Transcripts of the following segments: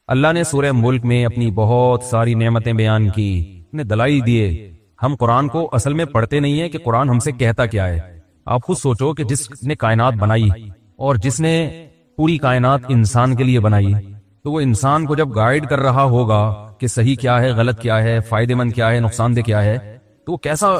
اللہ نے سورہ ملک میں اپنی بہت ساری نعمتیں بیان کی، نے دلائی دیے۔ ہم قرآن کو اصل میں پڑھتے نہیں ہیں کہ قرآن ہم سے کہتا کیا ہے۔ آپ خود سوچو کہ جس نے کائنات بنائی اور جس نے پوری کائنات انسان کے لیے بنائی، تو وہ انسان کو جب گائیڈ کر رہا ہوگا کہ صحیح کیا ہے، غلط کیا ہے، فائدہ مند کیا ہے، نقصان دہ کیا ہے، تو وہ کیسا،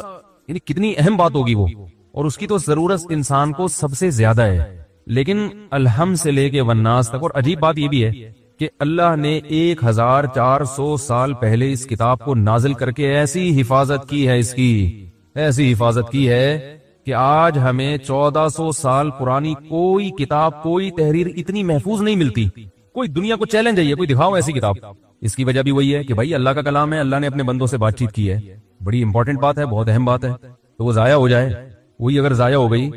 یعنی کتنی اہم بات ہوگی وہ، اور اس کی تو ضرورت انسان کو سب سے زیادہ ہے۔ لیکن الحم سے لے کے والناس تک، اور عجیب بات یہ بھی ہے کہ اللہ نے 1400 سال پہلے اس کتاب کو نازل کر کے ایسی حفاظت کی ہے، اس کی ایسی حفاظت کی ہے کہ آج ہمیں 1400 سال پرانی کوئی کتاب، کوئی تحریر اتنی محفوظ نہیں ملتی۔ کوئی دنیا کو چیلنج ہے یہ، کوئی دکھاؤ ایسی کتاب۔ اس کی وجہ بھی وہی ہے کہ بھائی اللہ کا کلام ہے، اللہ نے اپنے بندوں سے بات چیت کی ہے، بڑی امپورٹنٹ بات ہے، بہت اہم بات ہے، تو وہ ضائع ہو جائے، وہی اگر ضائع ہو گئی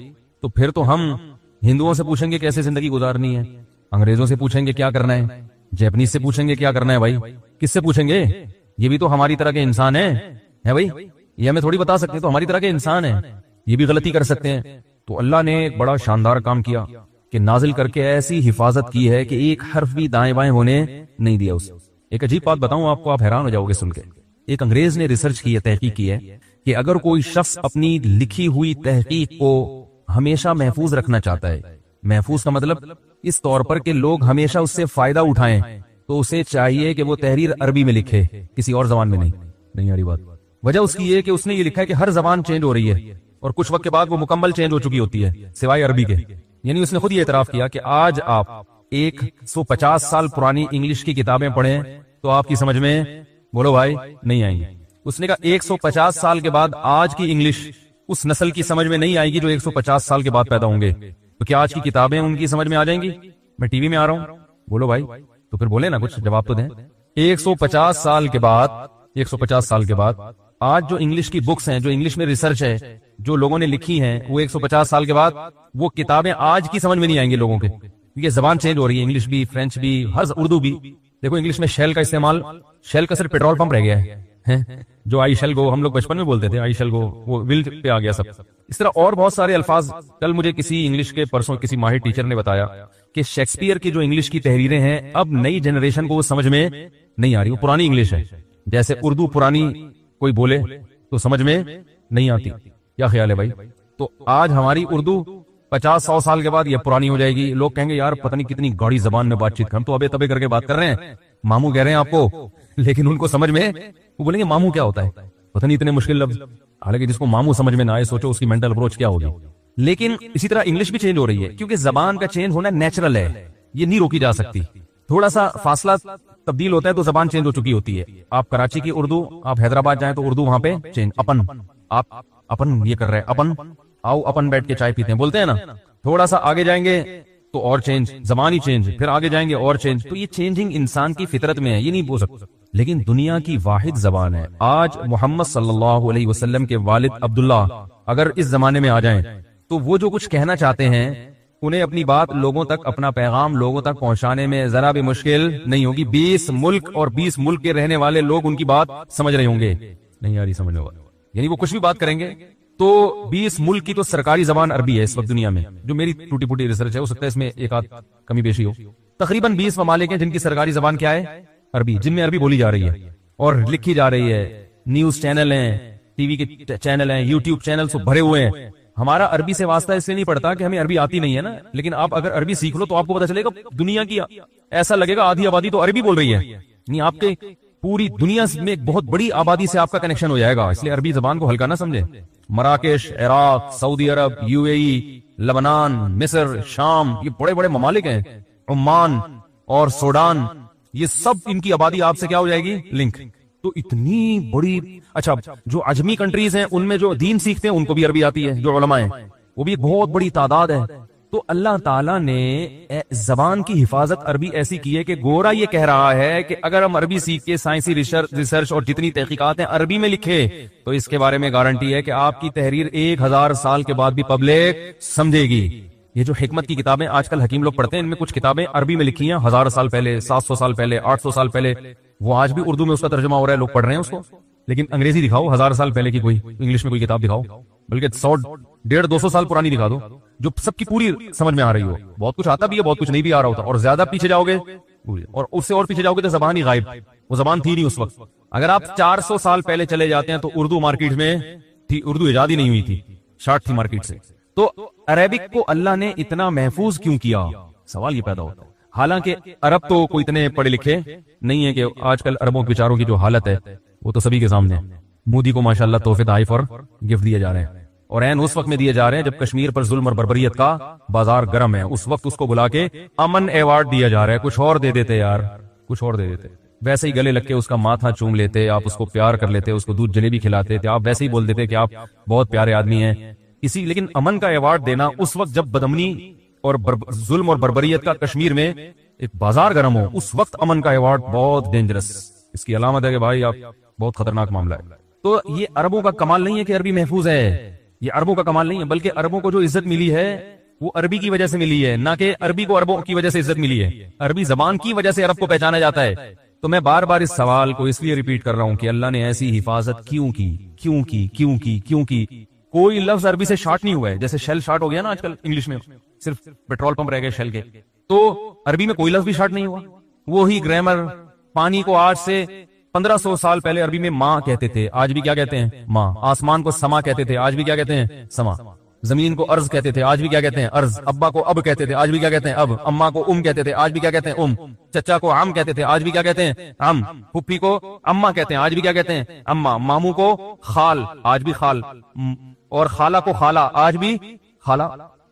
تو پھر تو ہم ہندوؤں سے پوچھیں گے کیسے زندگی گزارنی ہے، انگریزوں سے پوچھیں گے کیا کرنا ہے، جیپنیز سے پوچھیں گے کیا کرنا ہے، بھائی کس سے پوچھیں گے؟ یہ بھی تو ہماری طرح کے انسان ہیں، ہے بھائی، یہ ہمیں تھوڑی بتا سکتے، تو ہماری طرح کے انسان ہیں، یہ بھی غلطی کر سکتے ہیں۔ تو اللہ نے ایک بڑا شاندار کام کیا کہ نازل کر کے ایسی حفاظت کی ہے کہ ایک حرف بھی دائیں بائیں ہونے نہیں دیا اسے۔ ایک عجیب بات بتاؤں آپ کو، آپ حیران ہو جاؤ گے سن کے۔ ایک انگریز نے ریسرچ کی ہے، تحقیق کی ہے کہ اگر کوئی شخص اپنی لکھی ہوئی تحقیق کو ہمیشہ محفوظ رکھنا چاہتا ہے، محفوظ کا مطلب اس طور پر کہ لوگ ہمیشہ اس سے فائدہ اٹھائیں، تو اسے چاہیے کہ وہ تحریر عربی میں لکھے، کسی اور زبان میں نہیں آ رہی بات۔ وجہ اس کی یہ کہ اس نے یہ لکھا ہے کہ ہر زبان چینج ہو رہی ہے اور کچھ وقت کے بعد وہ مکمل چینج ہو چکی ہوتی ہے سوائے عربی کے۔ یعنی اس نے خود یہ اعتراف کیا کہ آج آپ 150 سال پرانی انگلش کی کتابیں پڑھیں تو آپ کی سمجھ میں، بولو بھائی، نہیں آئیں گی۔ اس نے کہا 150 سال کے بعد آج کی انگلش اس نسل کی سمجھ میں نہیں آئے گی جو 150 سال کے بعد پیدا ہوں گے، تو کیا آج کی کتابیں ان کی سمجھ میں آ جائیں گی؟ میں ٹی وی میں آ رہا ہوں، بولو بھائی، تو پھر بولے نا، کچھ جواب تو دیں۔ 150 سال کے بعد، 150 سال کے بعد آج جو انگلش کی بکس ہیں، جو انگلش میں ریسرچ ہے، جو لوگوں نے لکھی ہیں، وہ 150 سال کے بعد وہ کتابیں آج کی سمجھ میں نہیں آئیں گی لوگوں کے، کیونکہ زبان چینج ہو رہی ہے، انگلش بھی، فرینچ بھی، ہر اردو بھی۔ دیکھو انگلش میں شیل کا استعمال، شیل کا صرف پیٹرول پمپ رہ گیا ہے، جو آئی شیل گو ہم لوگ بچپن میں بولتے تھے، آئی شیل گو، وہ ول پہ آ گیا سب۔ اس طرح اور بہت سارے الفاظ۔ کل مجھے کسی انگلش کے پرسوں کسی ماہر ٹیچر نے بتایا کہ شیکسپیئر کی جو انگلش کی تحریریں ہیں اب نئی جنریشن کو وہ سمجھ میں نہیں آ رہی، وہ پرانی انگلش ہے۔ جیسے اردو پرانی کوئی بولے تو سمجھ میں نہیں آتی، کیا خیال ہے بھائی؟ تو آج ہماری اردو 50-100 سال کے بعد یہ پرانی ہو جائے گی، لوگ کہیں گے یار پتہ نہیں کتنی گاڑی زبان میں بات چیت، ہم تو ابے تبے کر کے بات کر رہے ہیں، ماموں کہہ رہے ہیں آپ کو، لیکن ان کو سمجھ میں، وہ بولیں گے ماموں کیا ہوتا ہے، پتہ نہیں اتنے مشکل لفظ، حالانکہ جس کو ماموں سمجھ میں نہ آئے سوچو اس کی مینٹل اپروچ کیا ہوگی۔ لیکن اسی طرح انگلش بھی چینج ہو رہی ہے، کیونکہ زبان کا چینج ہونا نیچرل ہے، یہ نہیں روکی جا سکتی۔ تھوڑا سا فاصلہ تبدیل ہوتا ہے تو زبان چینج ہو چکی ہوتی ہے۔ آپ کراچی کی اردو، آپ حیدرآباد جائیں تو اردو وہاں پہ چینج، اپن، آپ اپن یہ کر رہے ہیں، اپن آؤ اپن بیٹھ کے چائے پیتے ہیں، بولتے ہیں نا۔ تھوڑا سا آگے جائیں گے تو اور چینج، زبان ہی چینج، پھر آگے جائیں گے اور چینج۔ تو یہ چینجنگ انسان کی فطرت میں ہے، یہ نہیں بول سکتا، لیکن دنیا کی واحد زبان ہے۔ آج محمد صلی اللہ علیہ وسلم کے والد عبداللہ اگر اس زمانے میں آ جائیں تو وہ جو کچھ کہنا چاہتے ہیں، انہیں اپنی بات لوگوں تک، اپنا پیغام لوگوں تک پہنچانے میں ذرا بھی مشکل نہیں ہوگی۔ 20 ملک اور 20 ملک کے رہنے والے لوگ ان کی بات سمجھ رہے ہوں گے، نہیں آ رہی سمجھنے والا، یعنی وہ کچھ بھی بات کریں گے تو 20 ملک کی تو سرکاری زبان عربی ہے اس وقت دنیا میں، جو میری ٹوٹی پھوٹی ریسرچ ہے، ہو سکتا ہے اس میں ایک آدھ کمی بیشی ہو۔ تقریباً 20 ممالک ہیں جن کی سرکاری زبان کیا ہے؟ عربی، جن میں عربی بولی جا رہی ہے اور لکھی جا رہی ہے۔ نیوز چینل ہیں، ٹی وی کے چینل ہیں، یوٹیوب چینل سے بھرے ہوئے ہیں۔ ہمارا عربی سے واسطہ اس لیے نہیں پڑتا کہ ہمیں عربی آتی نہیں ہے نا، لیکن آپ اگر عربی سیکھ لو تو آپ کو پتا چلے گا دنیا کی، ایسا لگے گا آدھی آبادی تو عربی بول رہی ہے، یعنی آپ کے پوری دنیا میں ایک بہت بڑی آبادی سے آپ کا کنیکشن ہو جائے گا۔ اس لیے عربی زبان کو ہلکا نہ سمجھے۔ مراکش، عراق، سعودی عرب، یو اے ای، لبنان، مصر، شام، یہ بڑے بڑے ممالک ہیں، عمان اور سوڈان، یہ سب ان کی آبادی آپ سے کیا ہو جائے گی؟ لنک۔ تو اتنی بڑی، اچھا جو عجمی کنٹریز ہیں ان میں جو دین سیکھتے ہیں ان کو بھی عربی آتی ہے، جو علماء ہیں وہ بھی ایک بہت بڑی تعداد ہے۔ تو اللہ تعالیٰ نے زبان کی حفاظت عربی ایسی کی ہے کہ گورا یہ کہہ رہا ہے کہ اگر ہم عربی سیکھ کے سائنسی ریسرچ اور جتنی تحقیقات ہیں عربی میں لکھے تو اس کے بارے میں گارنٹی ہے کہ آپ کی تحریر 1000 سال کے بعد بھی پبلک سمجھے گی۔ یہ جو حکمت کی کتابیں آج کل حکیم لوگ پڑھتے ہیں، ان میں کچھ کتابیں عربی میں لکھی ہیں 1000 سال پہلے، 700 سال پہلے، 800 سال پہلے، وہ آج بھی اردو میں اس کا ترجمہ ہو رہا ہے، لوگ پڑھ رہے ہیں اس کو۔ لیکن انگریزی دکھاؤ 1000 سال پہلے کی، کوئی انگلش میں کوئی کتاب دکھاؤ، بلکہ 100-150-200 سال پرانی دکھا دو جو سب کی پوری سمجھ میں آ رہی ہو۔ بہت کچھ آتا بھی ہے، بہت کچھ نہیں بھی آ رہا ہوتا، اور زیادہ پیچھے جاؤ گے اور اس سے اور پیچھے جاؤ گے تو زبان ہی غائب، وہ زبان تھی نہیں اس وقت. اگر آپ 400 سال پہلے چلے جاتے ہیں تو اردو مارکیٹ میں تھی، اردو ایجاد ہی نہیں ہوئی تھی، شارٹ تھی مارکیٹ سے. تو عربک کو اللہ نے اتنا محفوظ کیوں کیا؟ سوال یہ پیدا ہوتا ہے. حالانکہ عرب تو کوئی اتنے پڑھے لکھے نہیں ہے، کہ آج کل عربوں کے بیچاروں کی جو حالت ہے وہ تو سبھی کے سامنے ہے. مودی کو ماشاءاللہ تحفے تحائف اور گفٹ دیے جا رہے ہیں، اور عین اس وقت میں دیے جا رہے ہیں جب کشمیر پر ظلم اور بربریت کا بازار گرم ہے. اس وقت اس کو بلا کے امن ایوارڈ دیا جا رہا ہے. کچھ اور دے دیتے یار، کچھ اور دے دیتے. ویسے ہی گلے لگ کے اس کا ماتھا چوم لیتے، آپ اس کو پیار کر لیتے، اس کو دودھ جلیبی کھلاتے تھے، آپ ویسے ہی بول دیتے کہ آپ بہت پیارے آدمی ہیں. لیکن امن کا ایوارڈ دینا اس وقت جب بدامنی اور ظلم اور بربریت کا کشمیر میں ایک بازار گرم ہو، اس وقت امن کا ایوارڈ بہت ڈینجرس. اس کی علامت ہے کہ بھائی آپ بہت خطرناک معاملہ ہے. تو یہ عربوں کا کمال نہیں ہے کہ عربی محفوظ ہے، یہ عربوں کا کمال نہیں ہے، بلکہ عربوں کو جو عزت ملی ہے وہ عربی کی وجہ سے ملی ہے، نہ کہ عربی کو عربوں کی وجہ سے عزت ملی ہے. عربی زبان کی وجہ سے عرب کو پہچانا جاتا ہے. تو میں بار بار اس سوال کو اس لیے ریپیٹ کر رہا ہوں کہ اللہ نے ایسی حفاظت کیوں کی، کیوں کی، کیوں کی، کیوں کی. کوئی لفظ عربی سے شارٹ نہیں ہوا ہے. جیسے شیل شارٹ ہو گیا نا آج کل انگلش میں، صرف پیٹرول پمپ رہ گئے شیل کے، تو عربی میں کوئی لفظ بھی شارٹ نہیں ہوا. وہی گرامر. پانی کو آج سے 1500 سال پہلے عربی میں ماں کہتے تھے، آج بھی کیا کہتے ہیں؟ ماں. آسمان کو سما کہتے تھے، آج بھی کیا کہتے ہیں؟ سما. زمین کو ارض کہتے تھے، آج بھی کیا کہتے ہیں؟ ارض. ابا کو اب کہتے تھے، آج بھی کیا کہتے ہیں؟ اب. اماں کو کہتے تھے، آج بھی کیا کہتے ہیں؟ چچا کو عم کہتے تھے، آج بھی کیا کہتے ہیں؟ عم. پھپھی کو اماں کہتے ہیں، آج بھی کیا کہتے ہیں؟ اماں. ماموں کو خال، آج بھی خال. اور خالہ کو خالہ، آج بھی خالہ.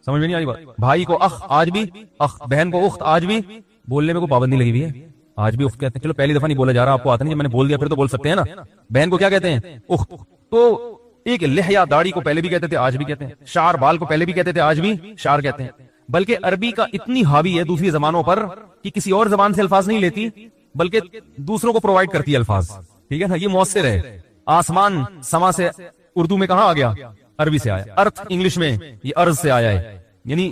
سمجھ میں نہیں آئی بات؟ بھائی کو اخ، آج بھی اخ. بہن کو اخت، آج بھی. بولنے میں کوئی پابندی لگی ہوئی ہے؟ آج بھی اخت کہتے ہیں. چلو پہلی دفعہ نہیں بولا جا رہا، آپ کو آتا نہیں، جب میں نے بول دیا پھر تو بول سکتے ہیں نا. بہن کو کیا کہتے ہیں؟ اخت. تو ایک لحیہ داڑھی کو پہلے بھی کہتے تھے، آج بھی کہتے ہیں. شعر بال کو پہلے بھی کہتے تھے، آج بھی شعر کہتے ہیں. بلکہ عربی کا اتنی حاوی ہے دوسری زبانوں پر کہ کسی اور زبان سے الفاظ نہیں لیتی، بلکہ دوسروں کو پرووائڈ کرتی ہے الفاظ. ٹھیک ہے نا، یہ مؤثر ہے. آسمان سما سے اردو میں کہاں آ گیا؟ عربی سے آیا. ارتھ انگلش میں یہ ارض سے آیا ہے. یعنی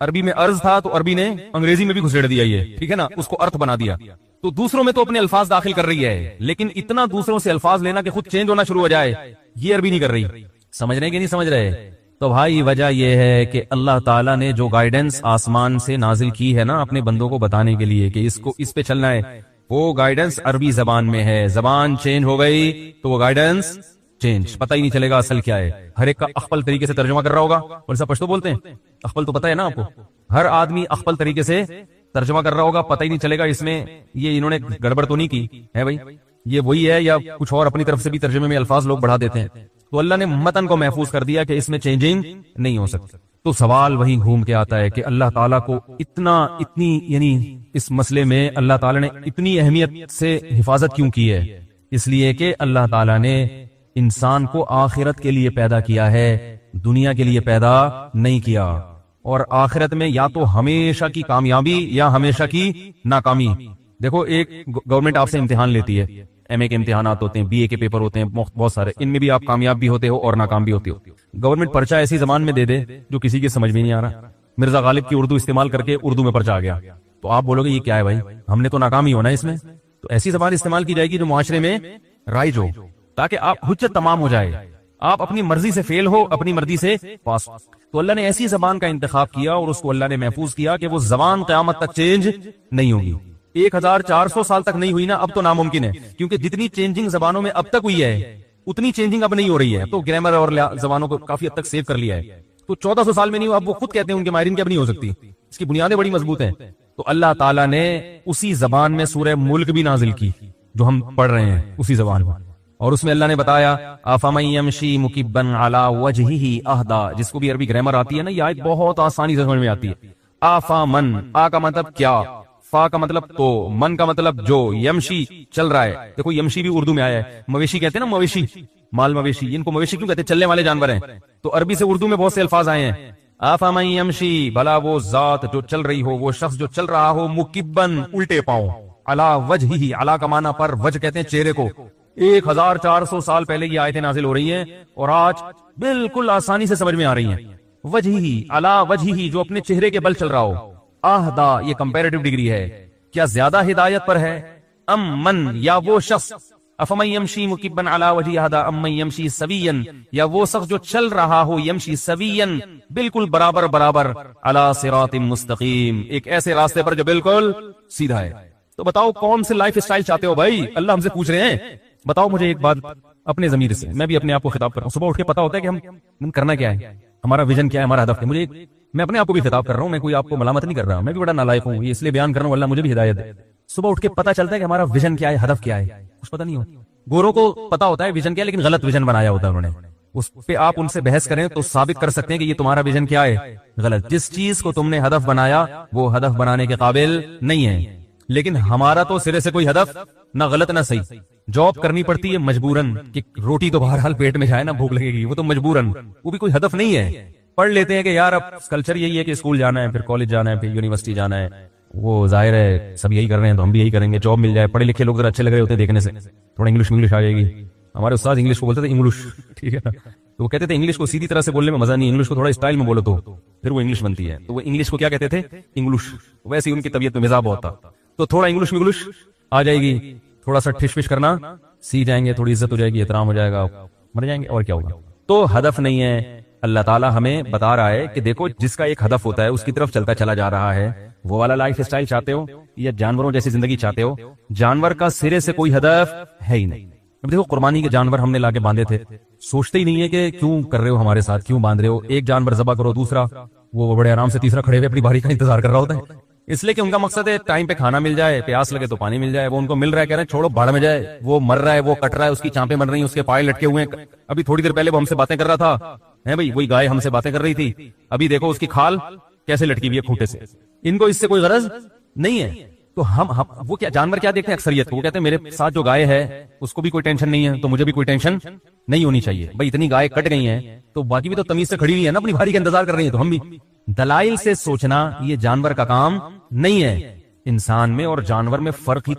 عربی میں ارض تھا تو عربی نے انگریزی میں بھی گھسیڑ دیا یہ. ٹھیک ہے نا، اس کو ارتھ بنا دیا. تو دوسروں میں تو اپنے الفاظ داخل کر رہی ہے، لیکن اتنا دوسروں سے الفاظ لینا کہ خود چینج ہونا شروع ہو جائے، یہ عربی نہیں کر رہی. سمجھ رہے کہ نہیں سمجھ رہے؟ تو بھائی وجہ یہ ہے کہ اللہ تعالیٰ نے جو گائیڈنس آسمان سے نازل کی ہے نا اپنے بندوں کو بتانے کے لیے کہ اس پہ چلنا ہے، وہ گائیڈنس عربی زبان میں ہے. زبان چینج ہو گئی تو وہ گائیڈنس چینج، پتہ ہی نہیں چلے گا اصل کیا ہے. ہر ایک کا اخپل طریقے سے ترجمہ کر رہا ہوگا. اور سب پشتو بولتے ہیں اخپل، تو پتہ ہے نا آپ کو. ہر آدمی اخپل طریقے سے ترجمہ کر رہا ہوگا، پتہ ہی نہیں چلے گا اس میں یہ انہوں نے گڑبڑ تو نہیں کی ہے بھائی، یہ وہی ہے یا کچھ اور اپنی طرف سے بھی ترجمے میں الفاظ لوگ بڑھا دیتے ہیں. تو اللہ نے متن کو محفوظ کر دیا کہ اس میں چینجنگ نہیں ہو سکتی. تو سوال وہیں گھوم کے آتا ہے کہ اللہ تعالیٰ کو اتنی یعنی اس مسئلے میں اللہ تعالیٰ نے اتنی اہمیت سے حفاظت کیوں کی ہے؟ اس لیے کہ اللہ تعالیٰ نے انسان کو آخرت کے لیے پیدا کیا ہے، دنیا کے لیے پیدا نہیں کیا. اور آخرت میں یا تو ہمیشہ کی کامیابی یا ہمیشہ کی ناکامی. دیکھو ایک گورنمنٹ آپ سے امتحان لیتی ہے، ایم اے کے امتحانات ہوتے ہیں، بی اے کے پیپر ہوتے ہیں بہت سارے، ان میں بھی آپ کامیاب بھی ہوتے ہو اور ناکام بھی ہوتے ہو. گورنمنٹ پرچہ ایسی زبان میں دے دے جو کسی کی سمجھ میں نہیں آ رہا. مرزا غالب کی اردو استعمال کر کے اردو میں پرچہ آ گیا، تو آپ بولو گے یہ کیا ہے بھائی، ہم نے تو ناکام ہی ہونا ہے اس میں. تو ایسی زبان استعمال کی جائے گی جو معاشرے میں رائج ہو، تاکہ آپ حجت تمام ہو جائے، آپ اپنی مرضی سے فیل ہو، اپنی مرضی سے پاس. تو اللہ نے ایسی زبان کا انتخاب کیا اور اس کو اللہ نے محفوظ کیا کہ وہ زبان قیامت تک چینج نہیں ہوگی. 1400 سال تک نہیں ہوئی نا، اب تو ناممکن ہے، کیونکہ جتنی چینجنگ زبانوں میں اب تک ہوئی ہے اتنی چینجنگ اب نہیں ہو رہی ہے. تو گرامر اور زبانوں کو کافی حد تک سیو کر لیا ہے. تو 1400 سال میں نہیں ہوا، اب وہ خود کہتے ہیں ان کے ماہرین کہ اب نہیں ہو سکتی، اس کی بنیادیں بڑی مضبوط ہیں. تو اللہ تعالیٰ نے اسی زبان میں سورہ ملک بھی نازل کی جو ہم پڑھ رہے ہیں اسی زبان میں، اور اس میں اللہ نے بتایا افمن یمشی مکبا علی وجہہ اہدی، جس کو بھی عربی گرامر آتی ہے نا، یہ آیت بہت آسانی سے سمجھ میں آتی ہے. افمن، آ کا مطلب کیا، فا کا مطلب تو، من کا مطلب جو، یمشی چل رہا ہے. دیکھو یمشی بھی اردو میں آیا ہے. مویشی کہتے ہیں نا، مویشی مال مویشی، ان کو مویشی کیوں کہتے ہیں؟ چلنے والے جانور ہیں. تو عربی سے اردو میں بہت سے الفاظ آئے ہیں. افمن یمشی، بھلا وہ ذات جو چل رہی ہو، وہ شخص جو چل رہا ہو، مکبن الٹے پاؤں، علی وجہہ، علی کا معنی پر، وجہ کہتے ہیں چہرے کو. 1400 سال پہلے یہ آیتیں نازل ہو رہی ہیں اور آج بالکل آسانی سے سمجھ میں آ رہی ہیں. وجہی، علی وجہی، جو اپنے چہرے کے بل چل رہا ہو. اہدا، یہ کمپیریٹیو ڈگری ہے، کیا زیادہ ہدایت پر ہے؟ ام من، یا وہ شخص، افمن یمشی مکبا علی وجہہ اہدا ام من یمشی سویا، یا وہ شخص جو چل رہا ہو یمشی سویا، بالکل برابر برابر، علی صراط مستقیم، ایک ایسے راستے پر جو بالکل سیدھا ہے. تو بتاؤ کون سے لائف اسٹائل چاہتے ہو بھائی؟ اللہ ہم سے پوچھ رہے ہیں. بتاؤ مجھے ایک بات اپنے ضمیر سے, میں بھی اپنے آپ کو خطاب کر رہا ہوں. صبح اٹھ کے پتا ہوتا ہے کہ ہم کرنا کیا ہے, ہمارا ویژن کیا ہے, ہمارا ہدف ہے. میں اپنے آپ کو بھی خطاب کر رہا ہوں, میں کوئی آپ کو ملامت نہیں کر رہا, میں بھی بڑا نالائق ہوں, یہ اس لیے بیان کر رہا ہوں, اللہ مجھے بھی ہدایت دے. صبح اٹھ کے پتا چلتا ہے کہ ہمارا ویژن کیا ہے, ہدف کیا ہے, کچھ پتا نہیں ہوتا. گوروں کو پتا ہوتا ہے ویژن کیا ہے, لیکن غلط ویژن بنایا ہوتا ہے انہوں نے. اس پہ آپ ان سے بحث کریں تو ثابت کر سکتے ہیں کہ یہ تمہارا ویژن کیا ہے, غلط. جس چیز کو تم نے ہدف بنایا وہ ہدف بنانے کے قابل نہیں ہے. لیکن ہمارا تو سرے سے کوئی ہدف نہ غلط نہ صحیح. جاب کرنی پڑتی ہے مجبوراً, کہ روٹی تو بہرحال پیٹ میں جائے نا, بھوک لگے گی, وہ تو مجبوراً, وہ بھی کوئی ہدف نہیں ہے. پڑھ لیتے ہیں کہ یار اب کلچر یہی ہے کہ اسکول جانا ہے, پھر کالج جانا ہے, پھر یونیورسٹی جانا ہے, وہ ظاہر ہے سب یہی کر رہے ہیں تو ہم بھی یہی کریں گے. جاب مل جائے, پڑھے لکھے لوگ ذرا اچھے لگ رہے ہوتے ہیں دیکھنے سے, تھوڑا انگلش آ جائے گی. ہمارے استاد انگلش کو بولتے تھے انگلش, ٹھیک ہے نا, تو وہ کہتے تھے انگلش کو سیدھی طرح سے بولنے میں مزہ نہیں, انگلش کو تھوڑا اسٹائل میں بولو تو پھر وہ انگلش بنتی ہے. تو وہ انگلش کو کیا کہتے تھے, انگلش. ویسے ہی ان کی طبیعت میں مزاج بہت تھا, تو تھوڑا انگلش آ جائے گی, تھوڑا سا ٹھش فش کرنا سیکھ جائیں گے, تھوڑی عزت ہو جائے گی, احترام ہو جائے گا, مر جائیں گے, اور کیا ہوگا. تو ہدف نہیں ہے. اللہ تعالیٰ ہمیں بتا رہا ہے کہ دیکھو جس کا ایک ہدف ہوتا ہے اس کی طرف چلتا چلا جا رہا ہے. وہ والا لائف اسٹائل چاہتے ہو یا جانوروں جیسی زندگی چاہتے ہو؟ جانور کا سرے سے کوئی ہدف ہے ہی نہیں. اب دیکھو قربانی کے جانور ہم نے لا کے باندھے تھے, سوچتے ہی نہیں ہے کہ کیوں کر رہے ہو ہمارے ساتھ, کیوں باندھ رہے ہو. ایک جانور ذبح کرو, دوسرا وہ بڑے آرام سے تیسرا کھڑے ہوئے اپنی باری کا انتظار کر رہا ہوتا ہے, اس لیے کہ ان کا مقصد ہے ٹائم پہ کھانا مل جائے, پیاس لگے تو پانی مل جائے. وہ ان کو مل رہا ہے, کہہ رہے ہیں چھوڑو بھاڑ میں جائے, وہ مر رہا ہے, وہ کٹ رہا ہے, اس کی چانپیں بن رہی ہیں, اس کے پائے لٹکے ہوئے ہیں. ابھی تھوڑی دیر پہلے وہ ہم سے باتیں کر رہا تھا, ہے بھائی, وہی گائے ہم سے باتیں کر رہی تھی, ابھی دیکھو اس کی کھال کیسے لٹکی ہوئی ہے کھوٹے سے. ان کو اس سے کوئی غرض نہیں ہے. تو ہم وہ کیا جانور کیا دیکھتے ہیں اکثریت کو, وہ کہتے ہیں میرے ساتھ جو گائے ہے اس کو بھی کوئی ٹینشن نہیں ہے, تو مجھے بھی کوئی ٹینشن نہیں ہونی چاہیے. بھائی اتنی گائے کٹ گئی ہیں تو باقی بھی تو تمیز سے کھڑی ہوئی ہے نا, اپنی بھاری کا انتظار کر رہی ہیں, تو ہم بھی. دلائل سے سوچنا یہ جانور کا کام نہیں ہے. انسان میں اور جانور میں فرق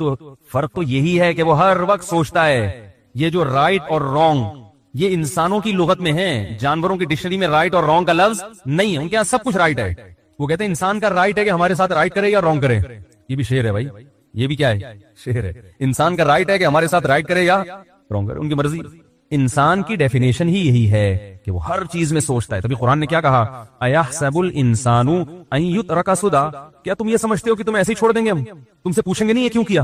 تو یہی ہے کہ وہ ہر وقت سوچتا ہے. یہ جو رائٹ اور رانگ یہ انسانوں کی لغت میں ہے, جانوروں کی ڈکشنری میں رائٹ اور رانگ کا لفظ نہیں ہے. ان کے یہاں سب کچھ رائٹ ہے. وہ کہتے ہیں انسان کا رائٹ ہے کہ ہمارے ساتھ رائٹ کرے یا رانگ کرے. یہ بھی شعر ہے بھائی, یہ بھی کیا ہے, شعر ہے. انسان کا رائٹ ہے کہ ہمارے ساتھ رائٹ کرے یا رانگ کرے, ان کی مرضی. انسان کی ڈیفینیشن ہی یہی ہے کہ وہ ہر چیز میں سوچتا ہے. تبھی قرآن نے کیا کہا, اَيَحْسَبُ الْإِنسَانُ أَن يُتْرَكَ سُدًى, کیا تم یہ سمجھتے ہو کہ تم ایسے ہی چھوڑ دیں گے, ہم تم سے پوچھیں گے نہیں یہ کیوں کیا.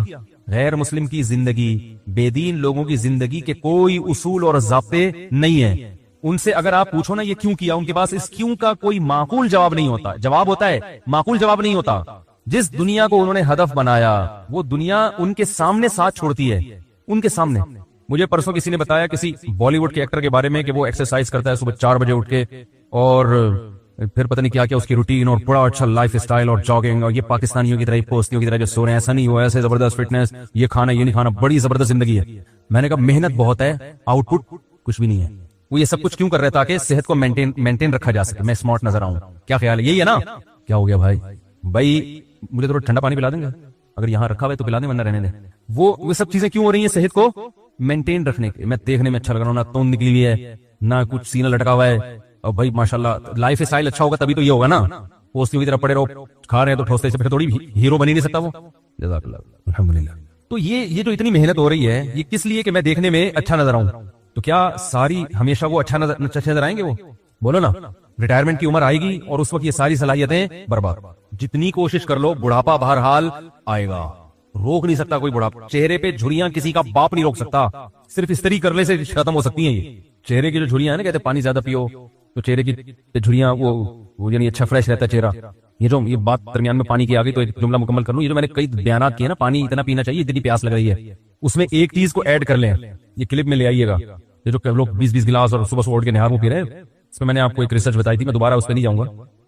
غیر مسلم کی زندگی, بے دین لوگوں کی زندگی کے کوئی اصول اور ضابطے نہیں ہیں. ان سے اگر آپ پوچھو نا یہ کیوں کیا, ان کے پاس اس کیوں کا کوئی معقول جواب نہیں ہوتا. جواب ہوتا ہے, معقول جواب نہیں ہوتا. جس دنیا کو انہوں نے ہدف بنایا وہ دنیا ان کے سامنے ساتھ چھوڑتی ہے, ان کے سامنے. مجھے پرسوں کسی نے بتایا کسی بالی ووڈ کے ایکٹر کے بارے میں کہ وہ ایکسرسائز کرتا ہے صبح 4 بجے اٹھ کے, اور پھر پتہ نہیں کیا کیا اس کی روٹین, اور بڑا اچھا لائف اسٹائل اور جاگنگ, اور یہ پاکستانیوں کی طرح پوستیوں کی طرح جو سو رہے ہیں ایسا نہیں ہو, ایسے زبردست فٹنس, یہ کھانا یہ نہیں کھانا, بڑی زبردست زندگی ہے. میں نے کہا محنت بہت ہے, آؤٹ پٹ کچھ بھی نہیں ہے. وہ یہ سب کچھ کیوں کر رہا ہے تاکہ صحت کو مینٹین رکھا جا سکے, میں اسمارٹ نظر آؤں. کیا خیال ہے, یہی ہے نا. کیا ہو گیا بھائی مجھے تھوڑا ٹھنڈا پانی پلا دیں گے, اگر یہاں رکھا ہوا ہے تو پلا دیں ورنہ رہنے دیں. وہ سب چیزیں کیوں ہو رہی ہیں, صحت کو مینٹین رکھنے کے. میں دیکھنے میں اچھا لگ رہا ہوں, نہ توند نکلی ہوئی ہے, نہ کچھ سینہ لٹکا ہوا ہے, اور بھائی ماشاءاللہ لائف اسٹائل اچھا ہوگا تبھی تو یہ ہوگا نا. پوستیوں کی طرح پڑے رہو, کھا رہے ہیں تو ٹھوستے سے, پھر تھوڑی ہیرو بن ہی نہیں سکتا وہ. جزاک اللہ, الحمدللہ. تو یہ جو اتنی محنت ہو رہی ہے یہ کس لیے کہ میں دیکھنے میں اچھا نظر آؤں. تو کیا ساری ہمیشہ وہ اچھا نظر آئیں گے؟ وہ بولو نا, ریٹائرمنٹ کی عمر آئے گی اور اس وقت یہ ساری صلاحیتیں برباد. جتنی کوشش کر لو بڑھاپا بہرحال آئے گا, روک نہیں سکتا کوئی بڑھاپا. چہرے پہ جھریاں کسی کا باپ نہیں روک سکتا, صرف استری کرنے سے ختم ہو سکتی ہیں. یہ چہرے کی جو جھریاں ہیں نا, کہتے پانی زیادہ پیو تو چہرے کی جھریاں وہ یعنی اچھا فریش رہتا ہے چہرہ. یہ بات درمیان میں پانی کی آ گئی تو ایک جملہ مکمل کر لوں. یہ جو میں نے کئی بیانات کیے نا, پانی اتنا پینا چاہیے اتنی پیاس لگ رہی ہے, اس میں ایک چیز کو ایڈ کر لیں. یہ کلپ میں لے آئیے گا, یہ جو لوگ 20 گلاس اور صبح اٹھ کے نہار منہ پی رہے ہیں, اس میں نے آپ کو ایک ریسرچ بتائی تھی, میں دوبارہ اس پہ نہیں جاؤں گا.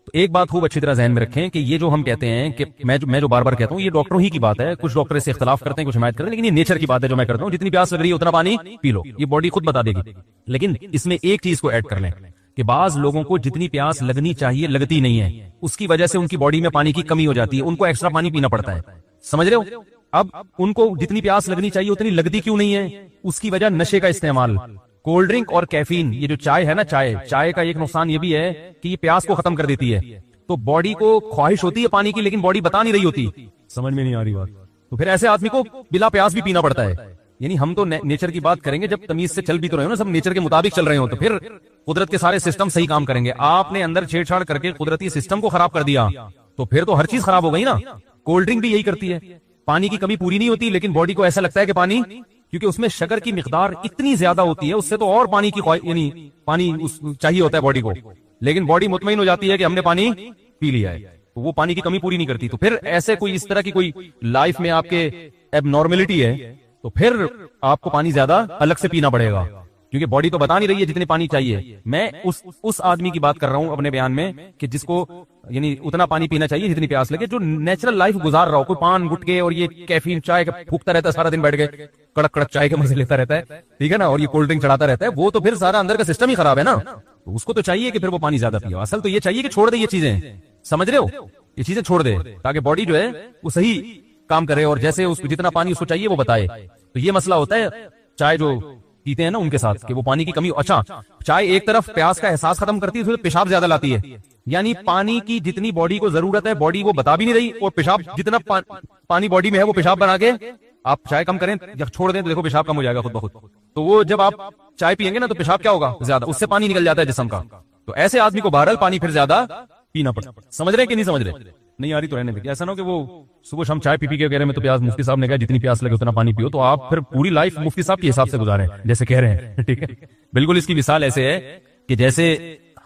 تو ایک بات خوب اچھی طرح ذہن میں رکھیں کہ یہ جو ہم کہتے ہیں کہ میں جو بار بار کہتا ہوں یہ ڈاکٹروں ہی کی بات ہے. کچھ ڈاکٹر اس سے اختلاف کرتے ہیں, کچھ حمایت کرتے ہیں, لیکن یہ نیچر کی بات ہے جو میں کرتا ہوں. جتنی پیاس لگ رہی ہے اتنا پانی پی لو, یہ باڈی خود بتا دے گی. لیکن اس میں ایک چیز کو ایڈ کر لیں کہ بعض لوگوں کو جتنی پیاس لگنی چاہیے لگتی نہیں ہے, اس کی وجہ سے ان کی باڈی میں پانی کی کمی ہو جاتی ہے, ان کو ایکسٹرا پانی پینا پڑتا ہے. سمجھ رہے ہو؟ اب ان کو جتنی پیاس لگنی چاہیے اتنی لگتی کیوں نہیں ہے؟ اس کی وجہ نشے کا استعمال, کولڈ ڈرنک اور کیفین. یہ جو چائے ہے نا, چائے کا ایک نقصان یہ بھی ہے کہ یہ پیاس کو ختم کر دیتی ہے. تو باڈی کو خواہش ہوتی ہے پانی کی, لیکن باڈی بتا نہیں رہی ہوتی. سمجھ میں نہیں آ رہی بات. تو پھر ایسے آدمی کو بلا پیاس بھی پینا پڑتا ہے. یعنی ہم تو نیچر کی بات کریں گے جب تمیز سے چل بھی تو رہے ہو نا, سب نیچر کے مطابق چل رہے ہو, تو پھر قدرت کے سارے سسٹم صحیح کام کریں گے. آپ نے اندر چھیڑ چھاڑ کر کے قدرتی سسٹم کو خراب کر دیا تو پھر تو ہر چیز خراب ہو گئی نا. کولڈ ڈرنک بھی یہی کرتی ہے. پانی کی کمی پوری نہیں ہوتی، لیکن باڈی کو ایسا لگتا ہے کہ پانی، کیونکہ اس میں شکر کی مقدار اتنی زیادہ ہوتی ہے، اس سے تو اور پانی کی یعنی پانی چاہیے ہوتا ہے باڈی کو، لیکن باڈی مطمئن ہو جاتی ہے کہ ہم نے پانی پی لیا ہے، تو وہ پانی کی کمی پوری نہیں کرتی. تو پھر ایسے کوئی اس طرح کی کوئی لائف میں آپ کے ایب نارملٹی ہے تو پھر آپ کو پانی زیادہ الگ سے پینا پڑے گا، کیونکہ باڈی تو بتا نہیں رہی ہے جتنے پانی چاہیے. میں اس آدمی کی بات کر رہا ہوں اپنے بیان میں کہ جس کو یعنی اتنا پانی پینا چاہیے جتنی پیاس لگے، جو نیچرل لائف گزار رہا ہو، کوئی پان گٹکے اور یہ کیفین چائے کا پھونکتا رہتا ہے سارا دن بیٹھ کے، کڑک کڑک چائے کے مزے لیتا رہتا ہے، ٹھیک ہے نا، اور یہ کولڈ ڈرنک چڑھاتا رہتا ہے، وہ تو پھر سارا اندر کا سسٹم ہی خراب ہے نا. تو اس کو تو چاہیے کہ پھر وہ پانی زیادہ پیو. اصل تو یہ چاہیے کہ چھوڑ دے یہ چیزیں، سمجھ رہے ہو، یہ چیزیں چھوڑ دے تاکہ باڈی جو ہے وہ صحیح کام کرے اور جیسے اس کو جتنا پانی اس کو چاہیے وہ بتائے. تو یہ مسئلہ ہوتا ہے چائے جو پیتے ہیں نا ان کے ساتھ کہ وہ پانی کی کمی. اچھا، چائے ایک طرف پیاس کا احساس ختم کرتی ہے، پیشاب زیادہ لاتی ہے، یعنی پانی کی جتنی باڈی کو ضرورت ہے باڈی وہ بتا بھی نہیں رہی، اور پیشاب جتنا پانی باڈی میں ہے وہ پیشاب بنا کے آپ چائے کم کریں یا چھوڑ دیں تو دیکھو پیشاب کم ہو جائے گا خود بخود. تو وہ جب آپ چائے پیئیں گے نا تو پیشاب کیا ہوگا زیادہ، اس سے پانی نکل جاتا ہے جسم کا. تو ایسے آدمی کو بہرحال پانی پھر زیادہ پینا پڑتا. سمجھ رہے کہ نہیں سمجھ رہے؟ نہیں آ رہی تو رہنے دیں. ایسا نہ ہو کہ وہ صبح شام چائے پی کے کہہ رہے ہیں تو پیاس، مفتی صاحب نے کہا جتنی پیاس لگے اتنا پانی پیو، تو آپ پھر پوری لائف مفتی صاحب کے حساب سے گزاریں جیسے کہہ رہے ہیں، ٹھیک ہے. بالکل اس کی مثال ایسے ہے کہ جیسے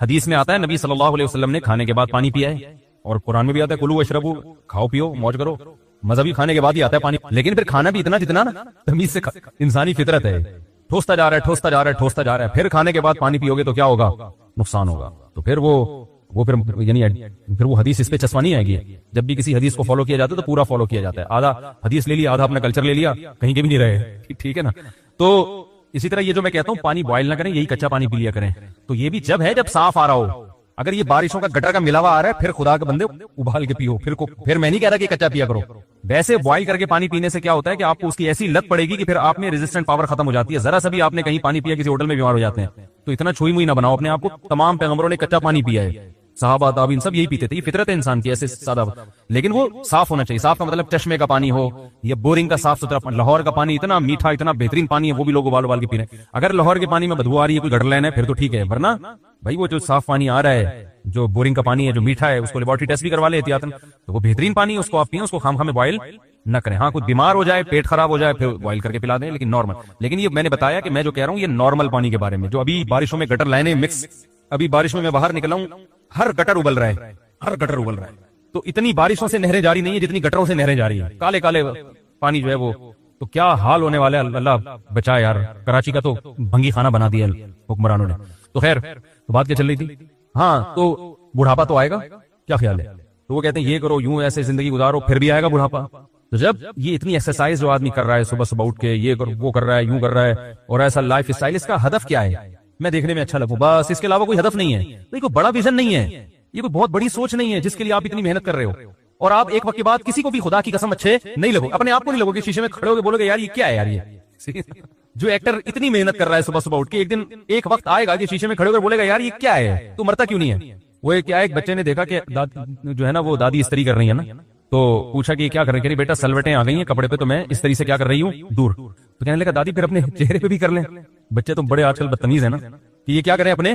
حدیث میں آتا ہے نبی صلی اللہ علیہ وسلم نے کھانے کے بعد پانی پیا ہے، اور قرآن میں بھی آتا ہے کلو اشربو، کھاؤ پیو موج کرو. مذہبی کھانے کے بعد ہی آتا ہے پانی، لیکن پھر کھانا بھی اتنا جتنا نا تمیز سے انسانی فطرت ہے، ٹھوستا جا رہا ہے ٹھوستا جا رہا ہے ٹھوستا جا رہا ہے. پھر کھانے کے بعد پانی پیو گے تو کیا ہوگا، نقصان ہوگا. تو پھر وہ پھر یعنی پھر وہ حدیث اس پہ چسپاں نہیں آئے گی. جب بھی کسی حدیث کو فالو کیا جاتا ہے تو پورا فالو کیا جاتا ہے، آدھا حدیث لے لیا آدھا اپنا کلچر لے لیا، کہیں کے بھی نہیں رہے، ٹھیک ہے نا. تو اسی طرح یہ جو میں کہتا ہوں پانی بوائل نہ کریں، یہی کچا پانی پی لیا کریں. تو یہ بھی جب ہے جب صاف آ رہا ہو. اگر یہ بارشوں کا گٹر کا ملا ہوا آ رہا ہے پھر خدا کے بندے ابال کے پیو. پھر میں نہیں کہہ رہا کہ کچا پیا کرو. ویسے بوائل کر کے پانی پینے سے کیا ہوتا ہے کہ آپ کو اس کی ایسی لت پڑے گی کہ پھر آپ میں ریزسٹنٹ پاور ختم ہو جاتی ہے. ذرا سا بھی آپ نے کہیں پانی پیا کسی ہوٹل میں بیمار ہو جاتے ہیں. تو اتنا چھوئی موئی نہ بناؤ اپنے آپ کو. تمام پیغمبروں نے کچا پانی پیا ہے، صحابہ تابعین سب یہی پیتے تھے، یہ فطرت ہے انسان کی ایسے سادہ، لیکن وہ صاف ہونا چاہیے. صاف کا مطلب چشمے کا پانی ہو یا بورنگ کا صاف ستھرا. لاہور کا پانی اتنا میٹھا اتنا بہترین پانی ہے، وہ بھی لوگ ابال ابال کے پی رہے ہیں. اگر لاہور کے پانی میں بدبو آ رہی ہے کوئی گٹر لائن ہے پھر تو ٹھیک ہے، ورنہ بھائی وہ جو صاف پانی آ رہا ہے جو بورنگ کا پانی ہے جو میٹھا ہے اس کو لیبارٹری ٹیسٹ بھی کروا لے احتیاطاً، تو وہ بہترین پانی ہے، اس کو آپ پئیں، اس کو خام خام میں بوائل نہ کریں. ہاں کوئی بیمار ہو جائے پیٹ خراب ہو جائے پھر بوائل کر کے پلا دیں، لیکن نارمل. لیکن یہ میں نے بتایا کہ میں جو کہہ رہا ہوں یہ نارمل پانی کے بارے میں، جو ابھی بارشوں میں گٹر لائنیں مکس. ابھی بارش میں باہر نکلا ہوں، ہر گٹر ابل رہا ہے، ہر گٹر ابل رہا ہے. تو اتنی بارشوں سے نہریں جاری نہیں ہے جتنی گٹروں سے نہریں جاری ہیں. کالے کالے پانی جو ہے وہ، تو کیا حال ہونے والا ہے، اللہ بچائے یار. کراچی کا تو بھنگی خانہ بنا دیا حکمرانوں نے. تو خیر تو بات کیا چل رہی تھی؟ ہاں تو بڑھاپا تو آئے گا، کیا خیال ہے؟ تو وہ کہتے ہیں یہ کرو یوں ایسے زندگی گزارو پھر بھی آئے گا بڑھاپا. تو جب یہ اتنی ایکسرسائز جو آدمی کر رہا ہے صبح صبح اٹھ کے یہ وہ کر رہا ہے یوں کر رہا ہے اور ایسا لائف اسٹائل، اس کا ہدف کیا ہے؟ میں دیکھنے میں اچھا لگوں بس، اس کے علاوہ کوئی ہدف نہیں ہے. یہ کوئی بڑا ویژن نہیں ہے، یہ کوئی بہت بڑی سوچ نہیں ہے جس کے لیے آپ اتنی محنت کر رہے ہو. اور آپ ایک وقت کے بعد کسی کو بھی خدا کی قسم اچھے نہیں لگو، اپنے آپ کو نہیں لگو کہ شیشے میں کھڑے ہو کے بولو گے یار یہ کیا ہے یار. یہ جو ایکٹر اتنی محنت کر رہا ہے صبح صبح اٹھ کے، ایک دن ایک وقت آئے گا کہ شیشے میں کھڑے ہو کر بولے گا یار یہ کیا ہے، تو مرتا کیوں نہیں ہے. وہ کیا ایک بچے نے دیکھا کہ جو ہے نا وہ دادی استری کر رہی ہے نا، تو پوچھا کہ یہ کیا کر رہی ہے، بیٹا سلوٹیں آ گئی ہیں کپڑے پہ تو میں استری سے کیا کر رہی ہوں دور. تو کہنے لگا دادی پھر اپنے چہرے پہ بھی کر لیں. بچے تو بڑے آج کل بدتمیز ہیں نا کہ یہ کیا کریں اپنے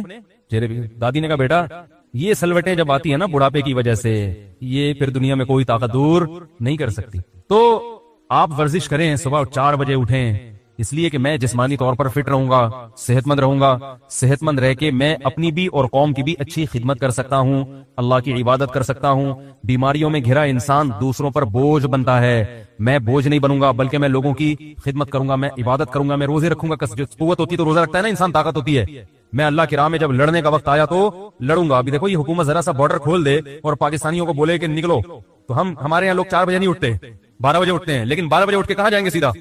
چہرے پہ. دادی نے کہا بیٹا یہ سلوٹیں جب آتی ہے نا بڑھاپے کی وجہ سے، یہ پھر دنیا میں کوئی طاقت دور نہیں کر سکتی. تو آپ ورزش کریں، صبح 4 بجے اٹھیں، اس لیے کہ میں جسمانی طور پر فٹ رہوں گا، صحت مند رہوں گا. صحت مند رہ کے میں اپنی بھی اور قوم کی بھی اچھی خدمت کر سکتا ہوں، اللہ کی عبادت کر سکتا ہوں. بیماریوں میں گھرا انسان دوسروں پر بوجھ بنتا ہے، میں بوجھ نہیں بنوں گا بلکہ میں لوگوں کی خدمت کروں گا، میں عبادت کروں گا، میں روزے رکھوں گا. جو قوت ہوتی ہے تو روزہ رکھتا ہے نا انسان، طاقت ہوتی ہے. میں اللہ کی راہ میں جب لڑنے کا وقت آیا تو لڑوں گا. ابھی دیکھو یہ حکومت ذرا سا بارڈر کھول دے اور پاکستانیوں کو بولے کہ نکلو، تو ہمارے یہاں لوگ 4 بجے نہیں اٹھتے، 12 بجے اٹھتے ہیں. لیکن 12 بجے اٹھ کے کہاں جائیں گے؟ سیدھا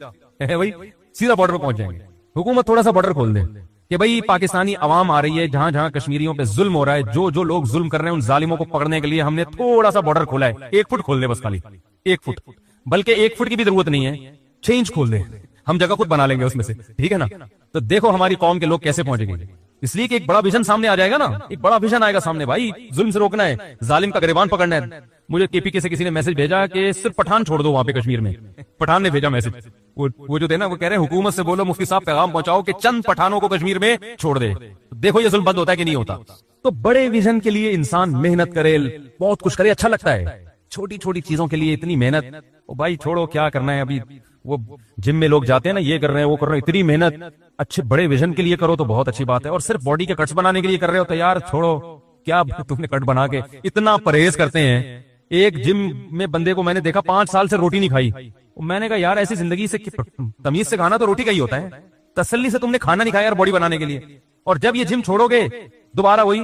بھائی سیدھا بارڈر پہ پہنچ جائیں گے. حکومت تھوڑا سا بارڈر کھول دے کہ بھائی پاکستانی عوام آ رہی ہے، جہاں جہاں کشمیریوں پہ ظلم ہو رہا ہے، جو لوگ ظلم کر رہے ہیں ان ظالموں کو پکڑنے کے لیے ہم نے تھوڑا سا بارڈر کھولا ہے. 1 فٹ کھول دے بس، خالی 1 فٹ، بلکہ 1 فٹ کی بھی ضرورت نہیں ہے، 6 انچ کھول دے، ہم جگہ خود بنا لیں گے اس میں سے، ٹھیک ہے نا. تو دیکھو ہماری قوم کے لوگ کیسے پہنچے گے، اس لیے کہ ایک بڑا ویژن سامنے آ جائے گا نا، ایک بڑا ویژن آئے گا سامنے. بھائی ظلم سے روکنا ہے، ظالم کا گریبان پکڑنا ہے. مجھے کے پی کے سے کسی نے میسج بھیجا کہ صرف پٹھان چھوڑ دو وہاں پہ کشمیر میں. پٹھان نے بھیجا میسج، وہ جو تھے نا وہ کہہ رہے ہیں حکومت سے بولو مفتی صاحب پیغام پہنچاؤ کہ چند پٹھانوں کو کشمیر میں چھوڑ دے. دیکھو یہ ظلم بند ہوتا ہے کہ نہیں ہوتا. تو بڑے ویژن کے لیے انسان محنت کرے، بہت کچھ کرے، اچھا لگتا ہے. چھوٹی چھوٹی چیزوں کے لیے اتنی محنت او بھائی چھوڑو کیا کرنا ہے ابھی, وہ جم میں لوگ جاتے ہیں نا, یہ کر رہے ہیں وہ کر رہے ہیں, اتنی محنت اچھے بڑے ویژن کے لیے کرو تو بہت اچھی بات ہے, اور صرف باڈی کے کٹس بنانے کے لیے کر رہے ہو تو یار چھوڑو, کیا تم نے کٹ بنا کے اتنا پرہیز کرتے ہیں. ایک جم میں بندے کو میں نے دیکھا 5 سال سے روٹی نہیں کھائی, میں نے کہا یار ایسی زندگی سے تمیز سے کھانا تو روٹی کا ہی ہوتا ہے, تسلی سے تم نے کھانا نہیں کھایا یار باڈی بنانے کے لیے, اور جب یہ جم چھوڑو گے دوبارہ وہی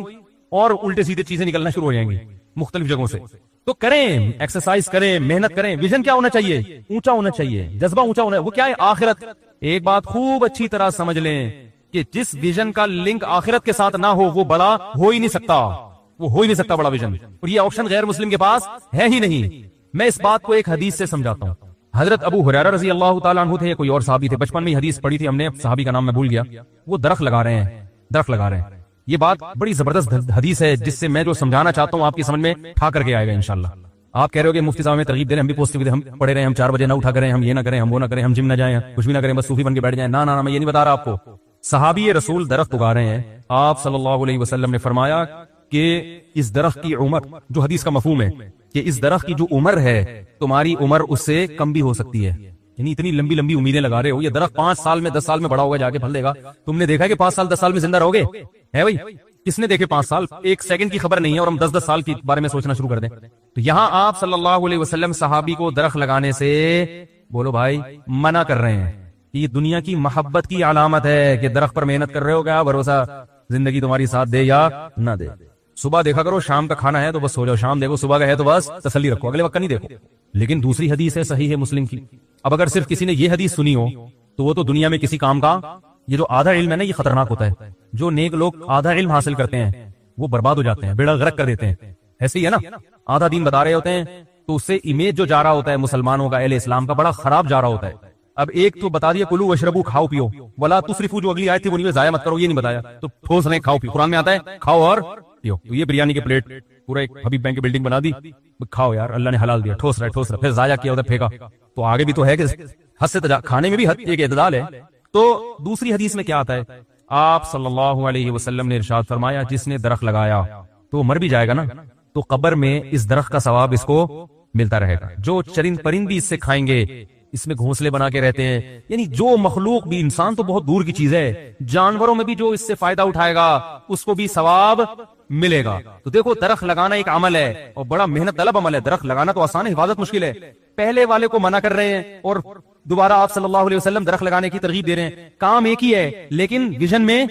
اور الٹے سیدھے چیزیں نکلنا شروع ہو جائیں گی مختلف جگہوں سے. تو کریں ایکسرسائز کریں, محنت کریں. ویژن کیا ہونا چاہیے؟ اونچا ہونا چاہیے, جذبہ اونچا ہونا ہے. وہ کیا ہے؟ آخرت. ایک بات خوب اچھی طرح سمجھ لیں کہ جس ویژن کا لنک آخرت کے ساتھ نہ ہو وہ بڑا ہو ہی نہیں سکتا, وہ ہو ہی نہیں سکتا بڑا ویژن, اور یہ آپشن غیر مسلم کے پاس ہے ہی نہیں. میں اس بات کو ایک حدیث سے سمجھاتا ہوں. حضرت ابو ہریرہ رضی اللہ تعالیٰ عنہ تھے, کوئی اور صحابی تھے, بچپن میں حدیث پڑھی تھی ہم نے, صحابی کا نام میں بھول گیا. وہ درخت لگا رہے ہیں, درخت لگا رہے ہیں. یہ بات بڑی زبردست حدیث ہے جس سے میں جو سمجھانا چاہتا ہوں آپ کی سمجھ میں ٹھا کر کے آئے گا انشاءاللہ. آپ کہہ رہے ہو کہ مفتی صاحب میں ترغیب دے رہے ہیں, ہم بھی پوزیٹیو دے, ہم پڑھے رہے ہیں, ہم 4 بجے نہ اٹھا کریں, ہم یہ نہ کریں, ہم وہ نہ کریں, ہم جم نہ جائیں, کچھ بھی نہ کریں, بس صوفی بن کے بیٹھ جائیں. نہ میں یہ نہیں بتا رہا آپ کو. صحابی رسول درخت اگا رہے ہیں. آپ صلی اللہ علیہ وسلم نے فرمایا کہ اس درخت کی عمر, جو حدیث کا مفہوم ہے کہ اس درخت کی جو عمر ہے تمہاری عمر اس سے کم بھی ہو سکتی ہے. یعنی اتنی لمبی لمبی امیدیں لگا رہے ہو, یہ درخت 5 سال میں 10 سال میں بڑا ہوگا, جا کے پھل دے گا. تم نے دیکھا کہ 5 سال 10 سال میں زندہ رہو گے؟ ہے بھائی, کس نے دیکھے 5 سال؟ ایک سیکنڈ کی خبر نہیں ہے اور ہم 10 سال کے بارے میں سوچنا شروع کر دیں. تو یہاں آپ صلی اللہ علیہ وسلم صحابی کو درخت لگانے سے بولو بھائی منع کر رہے ہیں. یہ دنیا کی محبت کی علامت ہے کہ درخت پر محنت کر رہے ہو, کیا بھروسہ زندگی تمہاری ساتھ دے یا نہ دے. صبح دیکھا کرو, شام کا کھانا ہے تو بس سو جاؤ, شام دیکھو, صبح کا ہے تو بس تسلی رکھو, اگلے وقت نہیں دیکھو. لیکن دوسری حدیث ہے صحیح ہے مسلم کی. اب اگر صرف کسی نے یہ حدیث سنی ہو تو وہ تو دنیا میں کسی کام کا, یہ جو آدھا علم ہے نا یہ خطرناک ہوتا ہے. جو نیک لوگ آدھا علم حاصل کرتے ہیں وہ برباد ہو جاتے ہیں, بیڑا غرق کر دیتے ہیں. ایسے ہی ہے نا, آدھا دین بتا رہے ہوتے ہیں تو اس سے امیج جو جا رہا ہوتا ہے مسلمانوں کا, اہل اسلام کا, بڑا خراب جا رہا ہوتا ہے. اب ایک تو بتا دیا کلو وشربو, کھاؤ پیو, ولا تسرفو جو اگلی آیت تھی وہ نہیں, ضائع مت کرو, یہ نہیں بتایا. تو ٹھوس رہے کھاؤ پیو, قرآن میں آتا ہے کھاؤ اور پیو. تو یہ بریانی کے پلیٹ پورا ایک حبیب بینک کی بلڈنگ بنا دی, کھاؤ یار, اللہ نے حلال دیا, ٹھوس رہا, پھر ضائع کیا ادھر پھینکا. تو آگے بھی تو ہے کہ حد سے کھانے میں بھی حد, ایک اعتدال ہے. تو دوسری حدیث میں کیا آتا ہے؟ آپ صلی اللہ علیہ وسلم نے ارشاد فرمایا جس نے درخت لگایا تو مر بھی جائے گا نا, تو قبر میں اس درخت کا ثواب اس کو ملتا رہے گا. جو چرند پرند بھی اس سے کھائیں گے, اس میں گھونسلے بنا کے رہتے ہیں, یعنی جو مخلوق بھی, انسان تو بہت دور کی چیز ہے, جانوروں میں بھی جو اس سے فائدہ اٹھائے گا اس کو بھی ثواب ملے گا. تو دیکھو درخت لگانا ایک عمل ہے اور بڑا محنت طلب عمل ہے. درخت لگانا تو آسان ہے, حفاظت مشکل ہے. پہلے والے کو منع کر رہے ہیں اور دوبارہ آپ صلی اللہ علیہ وسلم درخت لگانے کی ترغیب دے رہے ہیں. کام ایک ہی ہے لیکن ویژن میں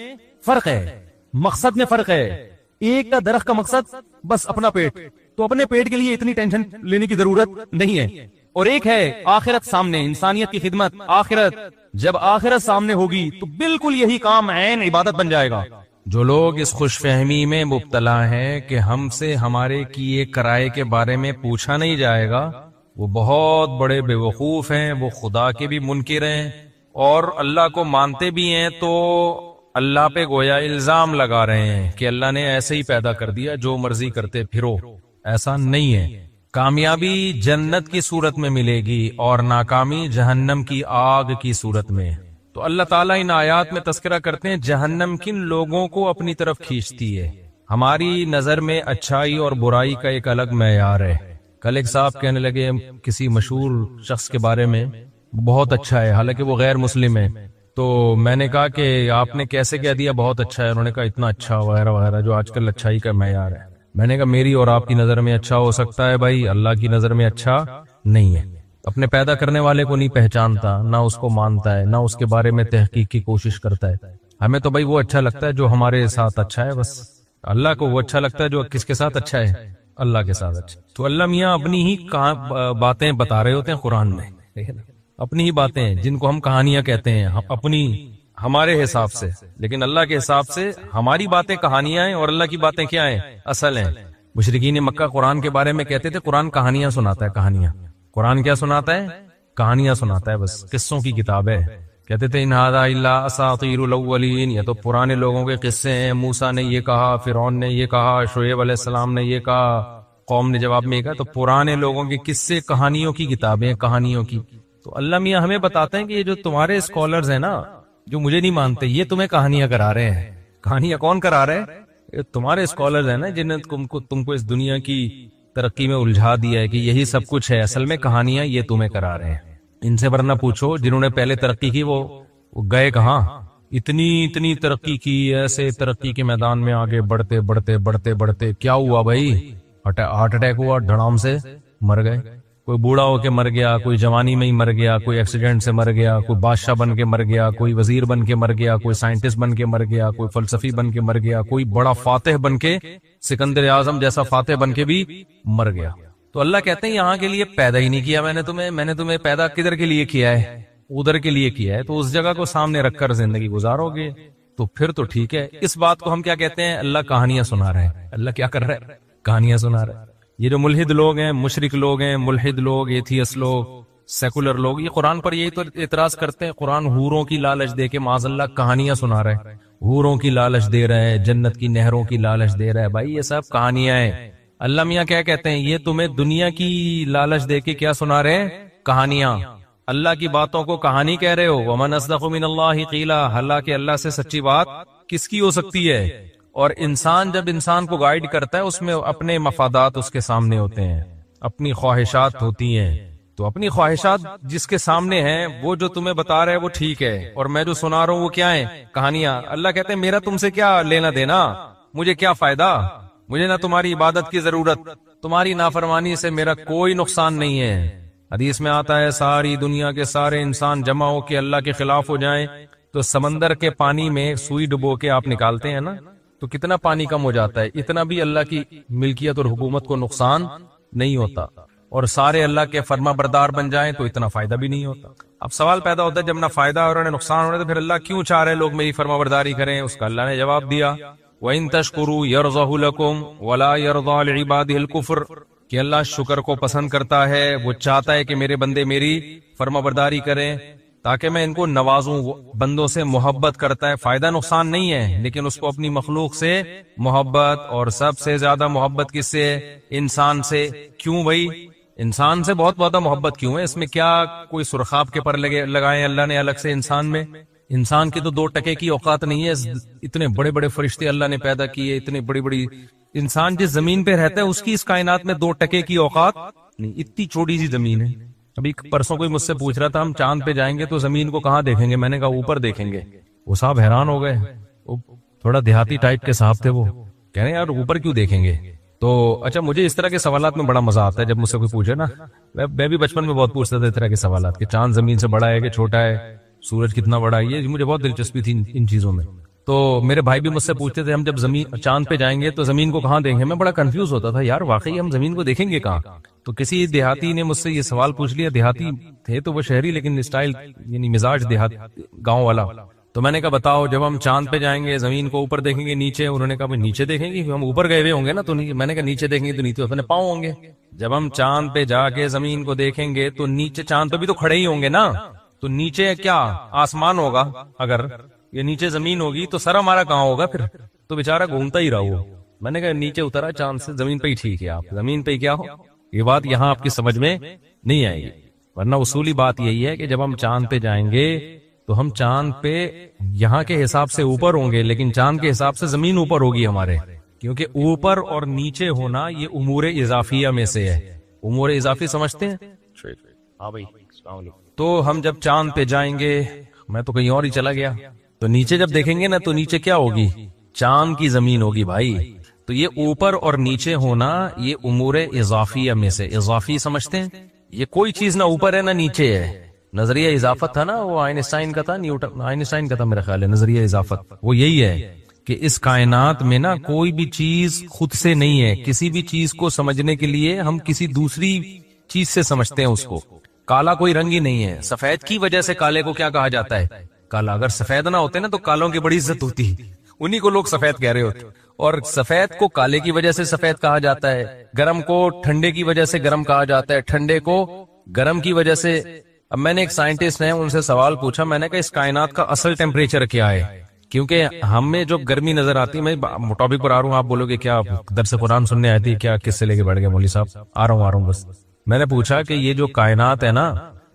فرق ہے, مقصد میں فرق ہے. ایک کا درخت کا مقصد بس اپنا پیٹ, تو اپنے پیٹ کے لیے اتنی ٹینشن لینے کی ضرورت نہیں ہے. اور ایک ہے آخرت سامنے, انسانیت کی خدمت, آخرت. جب آخرت سامنے ہوگی تو بالکل یہی کام عین عبادت بن جائے گا. جو لوگ اس خوش فہمی میں مبتلا ہیں کہ ہم سے ہمارے کیے کرائے کے بارے میں پوچھا نہیں جائے گا, وہ بہت بڑے بے وقوف ہیں. وہ خدا کے بھی منکر ہیں اور اللہ کو مانتے بھی ہیں, تو اللہ پہ گویا الزام لگا رہے ہیں کہ اللہ نے ایسے ہی پیدا کر دیا, جو مرضی کرتے پھرو. ایسا نہیں ہے. کامیابی جنت کی صورت میں ملے گی اور ناکامی جہنم کی آگ کی صورت میں. تو اللہ تعالیٰ ان آیات میں تذکرہ کرتے ہیں جہنم کن لوگوں کو اپنی طرف کھینچتی ہے. ہماری نظر میں اچھائی اور برائی کا ایک الگ معیار ہے. کل ایک صاحب کہنے لگے کسی مشہور شخص کے بارے میں بہت اچھا ہے, حالانکہ وہ غیر مسلم ہے. تو میں نے کہا کہ آپ نے کیسے کہہ دیا بہت اچھا ہے؟ انہوں نے کہا اتنا اچھا وغیرہ وغیرہ, جو آج کل اچھائی کا معیار ہے. میں نے کہا میری اور آپ کی نظر میں اچھا ہو سکتا ہے بھائی, اللہ کی نظر میں اچھا نہیں ہے. اپنے پیدا کرنے والے کو نہیں پہچانتا, نہ اس کو مانتا ہے, نہ اس کے بارے میں تحقیق کی کوشش کرتا ہے. ہمیں تو بھائی وہ اچھا لگتا ہے جو ہمارے ساتھ اچھا ہے بس. اللہ کو وہ اچھا لگتا ہے جو کس کے ساتھ اچھا ہے, اللہ کے ساتھ اچھا. تو اللہ میاں اپنی ہی باتیں بتا رہے ہوتے ہیں قرآن میں, اپنی ہی باتیں جن کو ہم کہانیاں کہتے ہیں اپنی ہمارے حساب سے, لیکن اللہ کے حساب سے ہماری باتیں کہانیاں ہیں اور اللہ کی باتیں کیا ہیں, اصل ہیں. مشرکین مکہ قرآن کے بارے میں کہتے تھے قرآن کہانیاں سناتا ہے, کہانیاں. قرآن کیا سناتا ہے؟ کہانیاں سناتا ہے, بس قصوں کی کتاب ہے. کہتے تھے ان ھذا الا اساطیر الاولین, یہ تو پرانے لوگوں کے قصے ہیں. موسیٰ نے یہ کہا, فرعون نے یہ کہا, شعیب علیہ السلام نے یہ کہا, قوم نے جواب میں یہ کہا. تو پرانے لوگوں کے قصے, کہانیوں کی کتابیں, کہانیوں کی. تو اللہ میاں ہمیں بتاتے ہیں کہ یہ جو تمہارے اسکالرز ہیں نا, جو مجھے نہیں مانتے, یہ تمہیں کہانیاں کرا رہے ہیں. کہانیاں کون کرا رہے ہیں؟ تمہارے اسکالرز ہیں نا, جنہیں تم کو اس دنیا کی ترقی میں الجھا دیا ہے کہ یہی سب کچھ ہے، اصل میں کہانیاں یہ تمہیں کرا رہے ہیں۔ ان سے ورنہ پوچھو جنہوں نے پہلے ترقی کی وہ گئے کہاں؟ اتنی ترقی کی، ایسے ترقی کے میدان میں آگے بڑھتے بڑھتے بڑھتے بڑھتے کیا ہوا بھائی؟ ہارٹ اٹیک ہوا، دھڑام سے مر گئے۔ کوئی بوڑھا ہو کے مر گیا، کوئی جوانی میں ہی مر گیا، کوئی ایکسیڈنٹ سے مر گیا، کوئی بادشاہ بن کے مر گیا، کوئی وزیر بن کے مر گیا، کوئی سائنٹسٹ بن کے مر گیا، کوئی فلسفی بن کے مر گیا، کوئی بڑا فاتح بن کے، سکندر اعظم جیسا فاتح بن کے بھی مر گیا۔ تو اللہ کہتے ہیں یہاں کے لیے پیدا ہی نہیں کیا میں نے تمہیں پیدا کدھر کے لیے کیا ہے؟ ادھر کے لیے کیا ہے، تو اس جگہ کو سامنے رکھ کر زندگی گزارو گے تو پھر تو ٹھیک ہے۔ اس بات کو ہم کیا کہتے ہیں؟ اللہ کہانیاں سنا رہے ہیں۔ اللہ کیا کر رہا ہے؟ کہانیاں سنا رہا ہے۔ یہ جو ملحد لوگ ہیں، مشرک لوگ ہیں، ملحد لوگ، ایتھیس لوگ، سیکولر لوگ، یہ قرآن پر یہی تو اعتراض کرتے ہیں۔ قرآن حوروں کی لالچ دے کے معاذ اللہ کہانیاں سنا رہے ہیں، حوروں کی لالچ دے رہا ہے، جنت کی نہروں کی لالچ دے رہا ہے۔ بھائی یہ سب کہانیاں ہیں۔ اللہ میاں کیا کہتے ہیں؟ یہ تمہیں دنیا کی لالچ دے کے کیا سنا رہے ہیں؟ کہانیاں۔ اللہ کی باتوں کو کہانی کہہ رہے ہو۔ وَمَنْ أَصْدَقُ مِنَ اللَّهِ قِيلًا، حالانکہ اللہ سے سچی بات کس کی ہو سکتی ہے؟ اور انسان جب انسان کو گائیڈ کرتا ہے اس میں اپنے مفادات اس کے سامنے ہوتے ہیں، اپنی خواہشات ہوتی ہیں، تو اپنی خواہشات جس کے سامنے ہیں وہ جو تمہیں بتا رہا ہے وہ ٹھیک ہے، اور میں جو سنا رہا ہوں وہ کیا ہے؟ کہانیاں۔ اللہ کہتے ہیں میرا تم سے کیا لینا دینا، مجھے کیا فائدہ، مجھے نہ تمہاری عبادت کی ضرورت، تمہاری نافرمانی سے میرا کوئی نقصان نہیں ہے۔ حدیث میں آتا ہے ساری دنیا کے سارے انسان جمع ہو کے اللہ کے خلاف ہو جائیں تو سمندر کے پانی میں سوئی ڈبو کے آپ نکالتے ہیں نا تو کتنا پانی کم ہو جاتا ہے، اتنا بھی اللہ کی ملکیت اور حکومت کو نقصان نہیں ہوتا، اور سارے اللہ کے فرما بردار بن جائیں تو اتنا فائدہ بھی نہیں ہوتا۔ اب سوال پیدا ہوتا ہے جب نہ فائدہ اور نہ نقصان ہو رہا ہے تو پھر اللہ کیوں چاہ رہے لوگ میری فرما برداری کریں؟ اس کا اللہ نے جواب دیا وَإِن تَشْكُرُوا يَرْضَهُ لَكُمْ وَلَا يَرْضَىٰ لِعِبَادِهِ الْكُفْرَ، کہ اللہ شکر کو پسند کرتا ہے، وہ چاہتا ہے کہ میرے بندے میری فرما برداری کریں تاکہ میں ان کو نوازوں۔ بندوں سے محبت کرتا ہے، فائدہ نقصان نہیں ہے، لیکن اس کو اپنی مخلوق سے محبت، اور سب سے زیادہ محبت کس سے؟ انسان سے۔ کیوں بھائی انسان سے بہت زیادہ محبت کیوں ہے؟ اس میں کیا کوئی سرخاب کے پر لگائے اللہ نے الگ سے انسان میں؟ انسان کی تو 2 ٹکے کی اوقات نہیں ہے، اتنے بڑے بڑے فرشتے اللہ نے پیدا کیے، اتنے بڑی بڑی، انسان جس زمین پہ رہتا ہے اس کی اس کائنات میں 2 ٹکے کی اوقات نہیں، اتنی چھوٹی سی زمین ہے۔ ابھی پرسوں کوئی مجھ سے پوچھ رہا تھا ہم چاند پہ جائیں گے تو زمین کو کہاں دیکھیں گے؟ میں نے کہا اوپر دیکھیں گے۔ وہ صاحب حیران ہو گئے، وہ تھوڑا دیہاتی ٹائپ کے صاحب تھے، وہ کہہ رہے ہیں یار اوپر کیوں دیکھیں گے؟ تو اچھا مجھے اس طرح کے سوالات میں بڑا مزہ آتا ہے جب مجھ سے کوئی پوچھے نا، میں بھی بچپن میں بہت پوچھتا تھا اس طرح کے سوالات کہ چاند زمین سے بڑا ہے کہ چھوٹا ہے، سورج کتنا بڑا ہے، یہ مجھے بہت دلچسپی تھی ان چیزوں میں۔ تو میرے بھائی بھی مجھ سے پوچھتے تھے ہم جب چاند پہ جائیں گے تو زمین کو کہاں دیکھیں گے؟ میں بڑا کنفیوز ہوتا تھا یار واقعی ہم زمین کو دیکھیں گے کہاں؟ تو کسی دیہاتی نے مجھ سے یہ سوال پوچھ لیا، دیہاتی تھے تو وہ شہری لیکن اسٹائل یعنی مزاج دیہات گاؤں والا۔ تو میں نے کہا بتاؤ جب ہم چاند پہ جائیں گے زمین کو اوپر دیکھیں گے نیچے؟ انہوں نے کہا بھائی نیچے دیکھیں گے، ہم اوپر گئے ہوئے ہوں گے نا۔ تو میں نے کہا نیچے دیکھیں گے تو نیچے اپنے پاؤں ہوں گے۔ جب ہم چاند پہ جا کے زمین کو دیکھیں گے تو نیچے چاند پہ بھی تو کھڑے ہی ہوں گے نا، تو نیچے کیا آسمان ہوگا؟ اگر یہ نیچے زمین ہوگی تو سر ہمارا کہاں ہوگا پھر؟ تو بےچارا گھومتا ہی رہا وہ۔ میں نے کہا نیچے اترا چاند سے، زمین پہ ہی ٹھیک ہے، آپ زمین پہ ہی کیا ہو؟ یہ بات یہاں آپ کی سمجھ میں نہیں آئے گی، ورنہ اصولی بات یہی ہے کہ جب ہم چاند پہ جائیں گے تو ہم چاند پہ یہاں کے حساب سے اوپر ہوں گے، لیکن چاند کے حساب سے زمین اوپر ہوگی ہمارے، کیونکہ اوپر اور نیچے ہونا یہ امور اضافیہ میں سے ہے۔ امور اضافی سمجھتے ہیں؟ ہاں بھائی السلام علیکم۔ تو ہم جب چاند پہ جائیں گے، میں تو کہیں اور ہی چلا گیا، تو نیچے جب دیکھیں گے نا تو نیچے کیا ہوگی؟ چاند کی زمین ہوگی بھائی۔ تو یہ اوپر اور نیچے ہونا یہ امور اضافیہ میں سے، اضافی سمجھتے ہیں؟ یہ کوئی چیز نہ اوپر ہے نہ نیچے ہے۔ نظریہ اضافت تھا نا، وہ آئنسٹائن کا تھا، آئنسٹائن کا تھا میرا خیال ہے نظریہ اضافت۔ وہ یہی ہے کہ اس کائنات میں نا کوئی بھی چیز خود سے نہیں ہے، کسی بھی چیز کو سمجھنے کے لیے ہم کسی دوسری چیز سے سمجھتے ہیں اس کو۔ کالا کوئی رنگ ہی نہیں ہے، سفید کی وجہ سے کالے کو کیا کہا جاتا ہے؟ کالا۔ اگر سفید نہ ہوتے نا تو کالوں کی بڑی عزت ہوتی، انہی کو لوگ سفید کہہ رہے ہوتے، اور سفید کو کالے کی وجہ سے سفید کہا جاتا ہے، گرم کو ٹھنڈے کی وجہ سے گرم کہا جاتا ہے، ٹھنڈے کو گرم کی وجہ سے۔ اب میں نے ایک سائنٹسٹ ہے ان سے سوال پوچھا، میں نے کہا اس کائنات کا اصل ٹیمپریچر کیا ہے؟ کیونکہ ہم میں جو گرمی نظر آتی ہے، میں ٹاپک پر آ رہا ہوں، آپ بولو گے کیا درس قرآن سننے آئی تھی کیا، کس سے لے کے بیٹھ گئے مولوی صاحب؟ آ رہا ہوں بس۔ میں نے پوچھا کہ یہ جو کائنات ہے نا،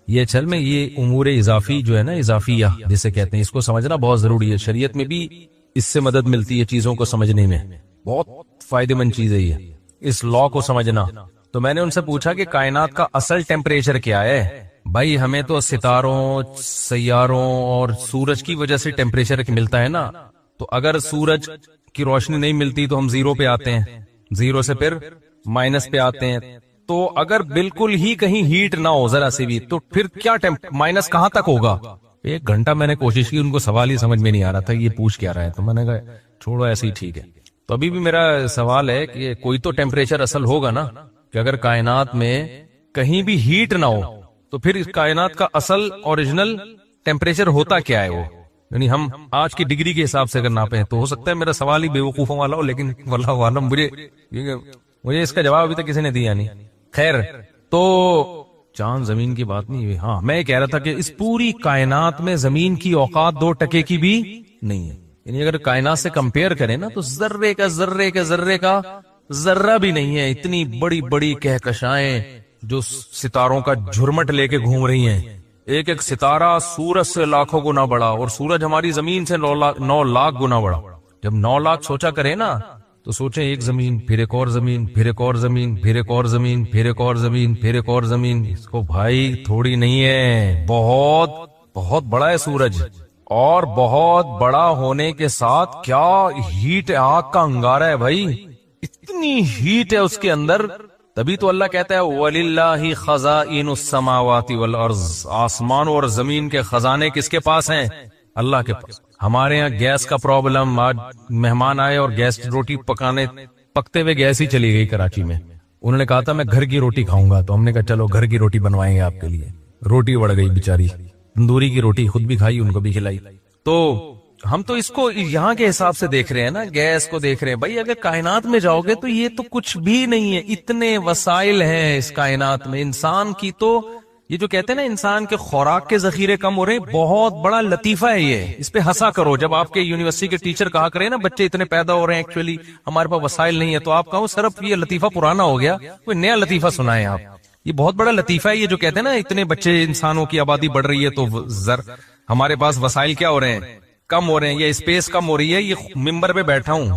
یہ چل میں یہ امور اضافی جو ہے نا، اضافیہ جسے کہتے ہیں، اس کو سمجھنا بہت ضروری ہے۔ شریعت میں بھی اس سے مدد ملتی ہے چیزوں کو سمجھنے میں، بہت فائدہ مند چیز ہے یہ۔ اس لا کو سمجھنا. تو میں نے ان سے پوچھا کہ کائنات کا اصل ٹیمپریچر کیا ہے. بھائی ہمیں تو ستاروں، سیاروں اور سورج کی وجہ سے ٹیمپریچر ملتا ہے نا. تو اگر سورج کی روشنی نہیں ملتی تو ہم زیرو پہ آتے ہیں، زیرو سے پھر مائنس پہ آتے ہیں. تو اگر بالکل ہی کہیں ہیٹ نہ ہو ذرا سی بھی تو پھر کیا مائنس کہاں تک ہوگا؟ 1 گھنٹہ میں نے کوشش کی، ان کو سوال ہی سمجھ میں نہیں آ رہا تھا یہ پوچھ کیا رہا ہے. تو میں نے کہا چھوڑو ایسے ہی ٹھیک ہے. تو ابھی بھی میرا سوال ہے کہ کوئی تو ٹیمپریچر اصل ہوگا نا، کہ اگر کائنات میں کہیں بھی ہیٹ نہ ہو تو پھر اس کائنات کا اصل اوریجنل ٹیمپریچر ہوتا کیا ہے وہ؟ یعنی ہم آج کی ڈگری کے حساب سے اگر ناپیں تو ہو سکتا ہے میرا سوال ہی بے وقوفوں والا ہو، لیکن واللہ عالم مجھے اس کا جواب ابھی تک کسی نے دیا نہیں. خیر، تو چاند زمین کی بات نہیں ہوئی. ہاں میں یہ کہہ رہا تھا کہ اس پوری کائنات میں زمین کی اوقات 2% کی بھی نہیں ہے. یعنی اگر کائنات سے کمپیئر کریں نا تو ذرے کا ذرہ بھی نہیں ہے. اتنی بڑی بڑی کہکشائیں جو ستاروں کا جھرمٹ لے کے گھوم رہی ہیں. ایک ایک ستارہ سورج سے لاکھوں گنا بڑا، اور سورج ہماری زمین سے 9 لاکھ گنا بڑا. جب 9 لاکھ سوچا کرے نا تو سوچیں ایک زمین، پھر ایک اور زمین، پھر ایک اور زمین، پھر ایک اور زمین، پھر ایک اور زمین، پھر ایک اور زمین. اس کو بھائی تھوڑی نہیں ہے، بہت بہت بڑا ہے سورج. اور بہت بڑا ہونے کے ساتھ کیا ہیٹ ہے، آگ کا انگارہ ہے بھائی، اتنی ہیٹ ہے اس کے اندر. تبھی تو اللہ کہتا ہے وَلِلَّهِ خَزَائِنُ السَّمَاوَاتِ وَالْأَرْضِ، آسمان اور زمین کے خزانے کس کے پاس ہیں؟ اللہ کے پاس. ہمارے یہاں گیس کا پرابلم، آج مہمان آئے اور گیس روٹی پکتے ہوئے گیس ہی چلی گئی کراچی میں. انہوں نے کہا تھا میں گھر کی روٹی کھاؤں گا، تو ہم نے کہا چلو گھر کی روٹی بنوائیں گے آپ کے لیے. روٹی بڑھ گئی بیچاری، تندوری کی روٹی خود بھی کھائی، ان کو بھی کھلائی. تو ہم تو اس کو یہاں کے حساب سے دیکھ رہے ہیں نا، گیس کو دیکھ رہے ہیں. بھائی اگر کائنات میں جاؤ گے تو یہ تو کچھ بھی نہیں ہے. اتنے وسائل ہیں اس کائنات میں. انسان کی تو یہ جو کہتے ہیں نا انسان کے خوراک کے ذخیرے کم ہو رہے ہیں، بہت بڑا لطیفہ ہے یہ. اس پہ ہنسا کرو. جب آپ کے یونیورسٹی کے ٹیچر کہا کرے نا بچے اتنے پیدا ہو رہے ہیں ایکچولی ہمارے پاس وسائل نہیں ہے، تو آپ کہو صرف یہ لطیفہ پرانا ہو گیا، کوئی نیا لطیفہ سنائیں آپ. یہ بہت بڑا لطیفہ ہے یہ جو کہتے ہیں نا اتنے بچے، انسانوں کی آبادی بڑھ رہی ہے تو ہمارے پاس وسائل کیا ہو رہے ہیں؟ کم ہو رہے ہیں، یہ اسپیس کم ہو رہی ہے. یہ ممبر پہ بیٹھا ہوں،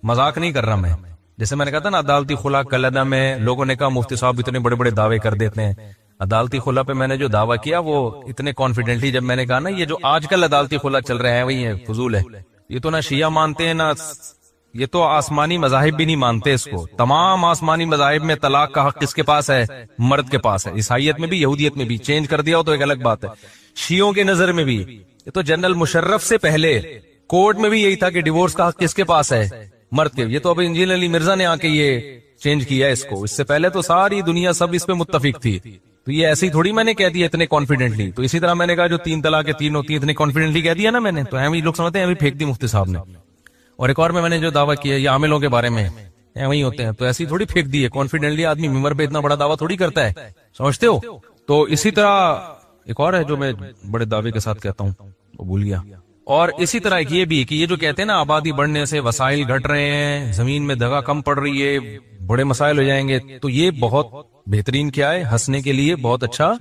مذاق نہیں کر رہا میں. جیسے میں نے کہا تھا نا عدالتی خلا کلدہ میں لوگوں نے کہا مفتی صاحب اتنے بڑے بڑے دعوے کر دیتے ہیں. عدالتی خلا پہ میں نے جو دعویٰ کیا وہ اتنے کانفیڈنٹلی، جب میں نے کہا نا یہ جو آج کل عدالتی خلا چل رہا ہے وہی ہے، فضول ہے. یہ تو نہ شیعہ مانتے ہیں، نہ یہ تو آسمانی مذاہب بھی نہیں مانتے اس کو. تمام آسمانی مذاہب میں طلاق کا حق کس کے پاس ہے؟ مرد کے پاس ہے. عیسائیت میں بھی، یہودیت میں بھی. چینج کر دیا ہو تو ایک الگ بات ہے. شیعوں کے نظر میں بھی یہ تو جنرل مشرف سے پہلے کورٹ میں بھی یہی تھا کہ ڈیورس کا حق کس کے پاس ہے؟ مرد کے. یہ تو اب انجینئر علی مرزا نے آ کے یہ چینج کیا اس کو. اس سے پہلے تو ساری دنیا سب اس پہ متفق تھی. تو یہ ایسے ہی تھوڑی میں نے کہہ دیا اتنے کانفیڈنٹلی. تو اسی طرح میں نے کہا جو 3 طلاق 3 ہوتی ہیں اتنے کانفیڈنٹلی کہہ دیا نا میں نے، تو ایویں لوگ سمجھتے ہیں ایویں پھینک دی مفتی صاحب نے. اور ایک اور میں نے جو دعویٰ کیا یہ عاملوں کے بارے میں ایویں ہوتے ہیں، تو ایسی تھوڑی پھینک دی ہے کانفیڈنٹلی. آدمی ممبر پہ اتنا بڑا دعویٰ تھوڑی کرتا ہے، سمجھتے ہو. تو اسی طرح ایک اور ہے جو میں بڑے دعوے کے ساتھ کہتا ہوں، وہ بھول گیا. اور اسی طرح یہ بھی کہ یہ جو کہتے ہیں نا آبادی بڑھنے سے وسائل گھٹ رہے ہیں، زمین میں دگا کم پڑ رہی ہے، بڑے مسائل ہو جائیں گے، تو یہ بہت بہترین کیا ہے، ہنسنے کے لیے بہت اچھا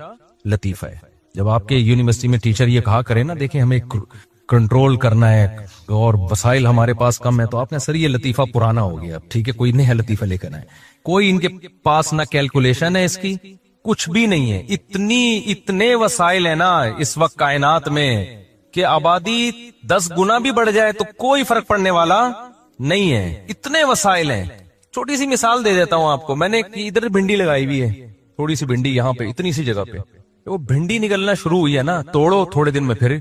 لطیفہ ہے. جب آپ کے یونیورسٹی میں ٹیچر یہ کہا کرے نا دیکھیں ہمیں کنٹرول کرنا ہے اور وسائل ہمارے پاس کم ہے، تو آپ نے سر یہ لطیفہ پرانا ہو گیا، ٹھیک ہے کوئی نیا لطیفہ لے کر آئے. کوئی ان کے پاس نہ کیلکولیشن ہے اس کی، کچھ بھی نہیں ہے. اتنے وسائل ہیں نا اس وقت کائنات میں کہ آبادی 10 گنا بھی بڑھ جائے تو کوئی فرق پڑنے والا نہیں ہے. اتنے وسائل ہیں. چھوٹی سی مثال دے دیتا ہوں آپ کو. میں نے ادھر بھنڈی لگائی ہوئی ہے، تھوڑی سی بھنڈی یہاں پہ اتنی سی جگہ پہ. وہ بھنڈی نکلنا شروع ہوئی ہے نا، توڑو تھوڑے دن میں پھر.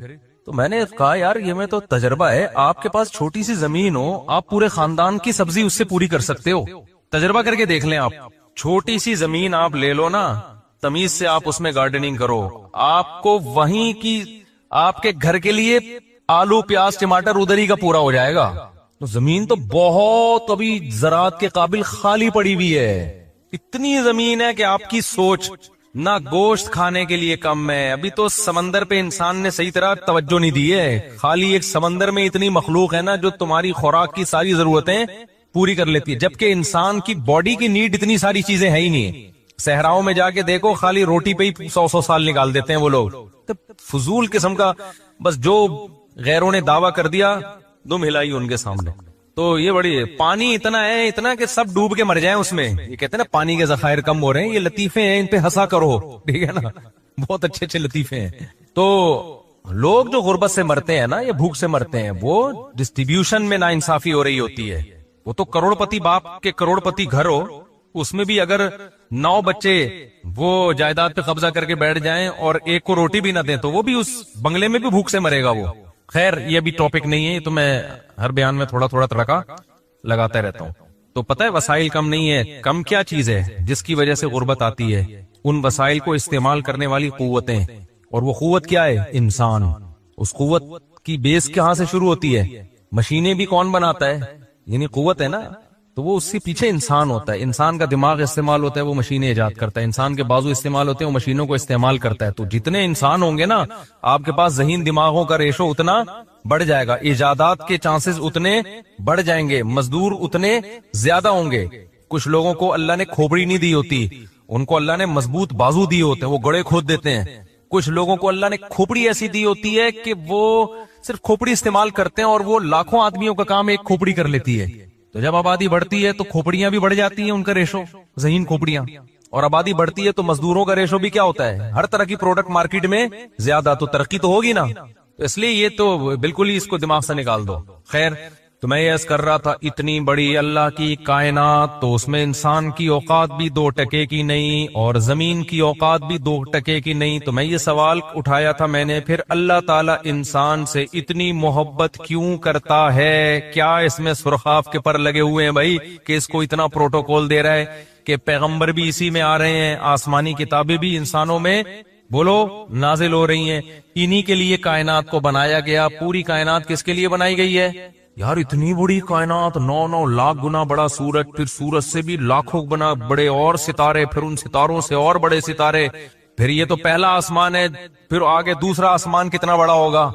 تو میں نے کہا یار یہ میں تو تجربہ ہے، آپ کے پاس چھوٹی سی زمین ہو، آپ پورے خاندان کی سبزی اس سے پوری کر سکتے ہو. تجربہ کر کے دیکھ لیں آپ. چھوٹی سی زمین آپ لے لو نا، تمیز سے آپ اس میں گارڈننگ کرو، آپ کو وہیں کی آپ کے گھر کے لیے آلو پیاز ٹماٹر ادھر ہی کا پورا ہو جائے گا. تو زمین تو بہت ابھی زراعت کے قابل خالی پڑی ہوئی ہے. اتنی زمین ہے کہ آپ کی سوچ نہ گوشت کھانے کے لیے کم ہے. ابھی تو سمندر پہ انسان نے صحیح طرح توجہ نہیں دی ہے. خالی ایک سمندر میں اتنی مخلوق ہے نا جو تمہاری خوراک کی ساری ضرورتیں پوری کر لیتی ہے، جبکہ انسان کی باڈی کی نیڈ اتنی ساری چیزیں ہیں ہی نہیں. صحراؤں میں جا کے دیکھو خالی روٹی پہ ہی 100 سال نکال دیتے ہیں وہ لوگ. فضول قسم کا بس جو غیروں نے دعویٰ کر دیا دم ہلائی ان کے سامنے. تو یہ بڑی پانی اتنا کہ سب ڈوب کے مر جائیں اس میں. یہ کہتے ہیں نا پانی کے ذخائر کم ہو رہے ہیں, یہ لطیفے ہیں, ان پہ ہنسا کرو, ٹھیک ہے نا, بہت اچھے اچھے لطیفے ہیں. تو لوگ جو غربت سے مرتے ہیں نا, یہ بھوک سے مرتے ہیں, وہ ڈسٹریبیوشن میں ناانصافی ہو رہی ہوتی ہے. وہ تو کروڑ پتی باپ کے کروڑ پتی گھر ہو, اس میں بھی اگر 9 بچے وہ جائیداد پہ قبضہ کر کے بیٹھ جائیں اور ایک کو روٹی بھی نہ دیں تو وہ بھی اس بنگلے میں بھی بھوک سے مرے گا وہ. خیر یہ بھی ٹاپک نہیں ہے, تو میں ہر بیان میں تھوڑا تھوڑا تڑکا لگاتا رہتا ہوں. تو پتہ ہے وسائل کم نہیں ہے, کم کیا چیز ہے جس کی وجہ سے غربت آتی ہے؟ ان وسائل کو استعمال کرنے والی قوتیں. اور وہ قوت کیا ہے؟ انسان. اس قوت کی بیس کہاں سے شروع ہوتی ہے؟ مشینیں بھی کون بناتا ہے؟ یعنی قوت ہے نا, تو وہ اس سے پیچھے انسان ہوتا ہے. انسان کا دماغ استعمال ہوتا ہے, وہ مشینیں ایجاد کرتا ہے. انسان کے بازو استعمال ہوتے ہیں, وہ مشینوں کو استعمال کرتا ہے. تو جتنے انسان ہوں گے نا, آپ کے پاس ذہین دماغوں کا ریشو اتنا بڑھ جائے گا, ایجادات کے چانسز اتنے بڑھ جائیں گے, مزدور اتنے زیادہ ہوں گے. کچھ لوگوں کو اللہ نے کھوپڑی نہیں دی ہوتی, ان کو اللہ نے مضبوط بازو دیے ہوتے ہیں, وہ گڑے کھود دیتے ہیں. کچھ لوگوں کو اللہ نے کھوپڑی ایسی دی ہوتی ہے کہ وہ صرف کھوپڑی استعمال کرتے ہیں, اور وہ لاکھوں آدمیوں کا کام ایک کھوپڑی کر لیتی ہے. تو جب آبادی بڑھتی ہے تو کھوپڑیاں بھی بڑھ جاتی ہیں, ان کا ریشو ذہین کھوپڑیاں. اور آبادی بڑھتی ہے تو مزدوروں کا ریشو بھی کیا ہوتا ہے؟ ہر طرح کی پروڈکٹ مارکیٹ میں زیادہ, تو ترقی تو ہوگی نا. تو اس لیے یہ تو بالکل ہی اس کو دماغ سے نکال دو. خیر تو میں یہ عرض کر رہا تھا, اتنی بڑی اللہ کی کائنات, تو اس میں انسان کی اوقات بھی 2 ٹکے کی نہیں اور زمین کی اوقات بھی 2 ٹکے کی نہیں. تو میں یہ سوال اٹھایا تھا میں نے, پھر اللہ تعالیٰ انسان سے اتنی محبت کیوں کرتا ہے؟ کیا اس میں سرخاب کے پر لگے ہوئے ہیں بھائی کہ اس کو اتنا پروٹوکول دے رہا ہے کہ پیغمبر بھی اسی میں آ رہے ہیں, آسمانی کتابیں بھی انسانوں میں بولو نازل ہو رہی ہیں. انہی کے لیے کائنات کو بنایا گیا. پوری کائنات کس کے لیے بنائی گئی ہے یار؟ اتنی بڑی کائنات, 9 لاکھ گنا بڑا سورج, پھر سورج سے بھی لاکھوں گنا بڑے اور ستارے, پھر ان ستاروں سے اور بڑے ستارے. پھر یہ تو پہلا آسمان ہے, پھر آگے دوسرا آسمان کتنا بڑا ہوگا,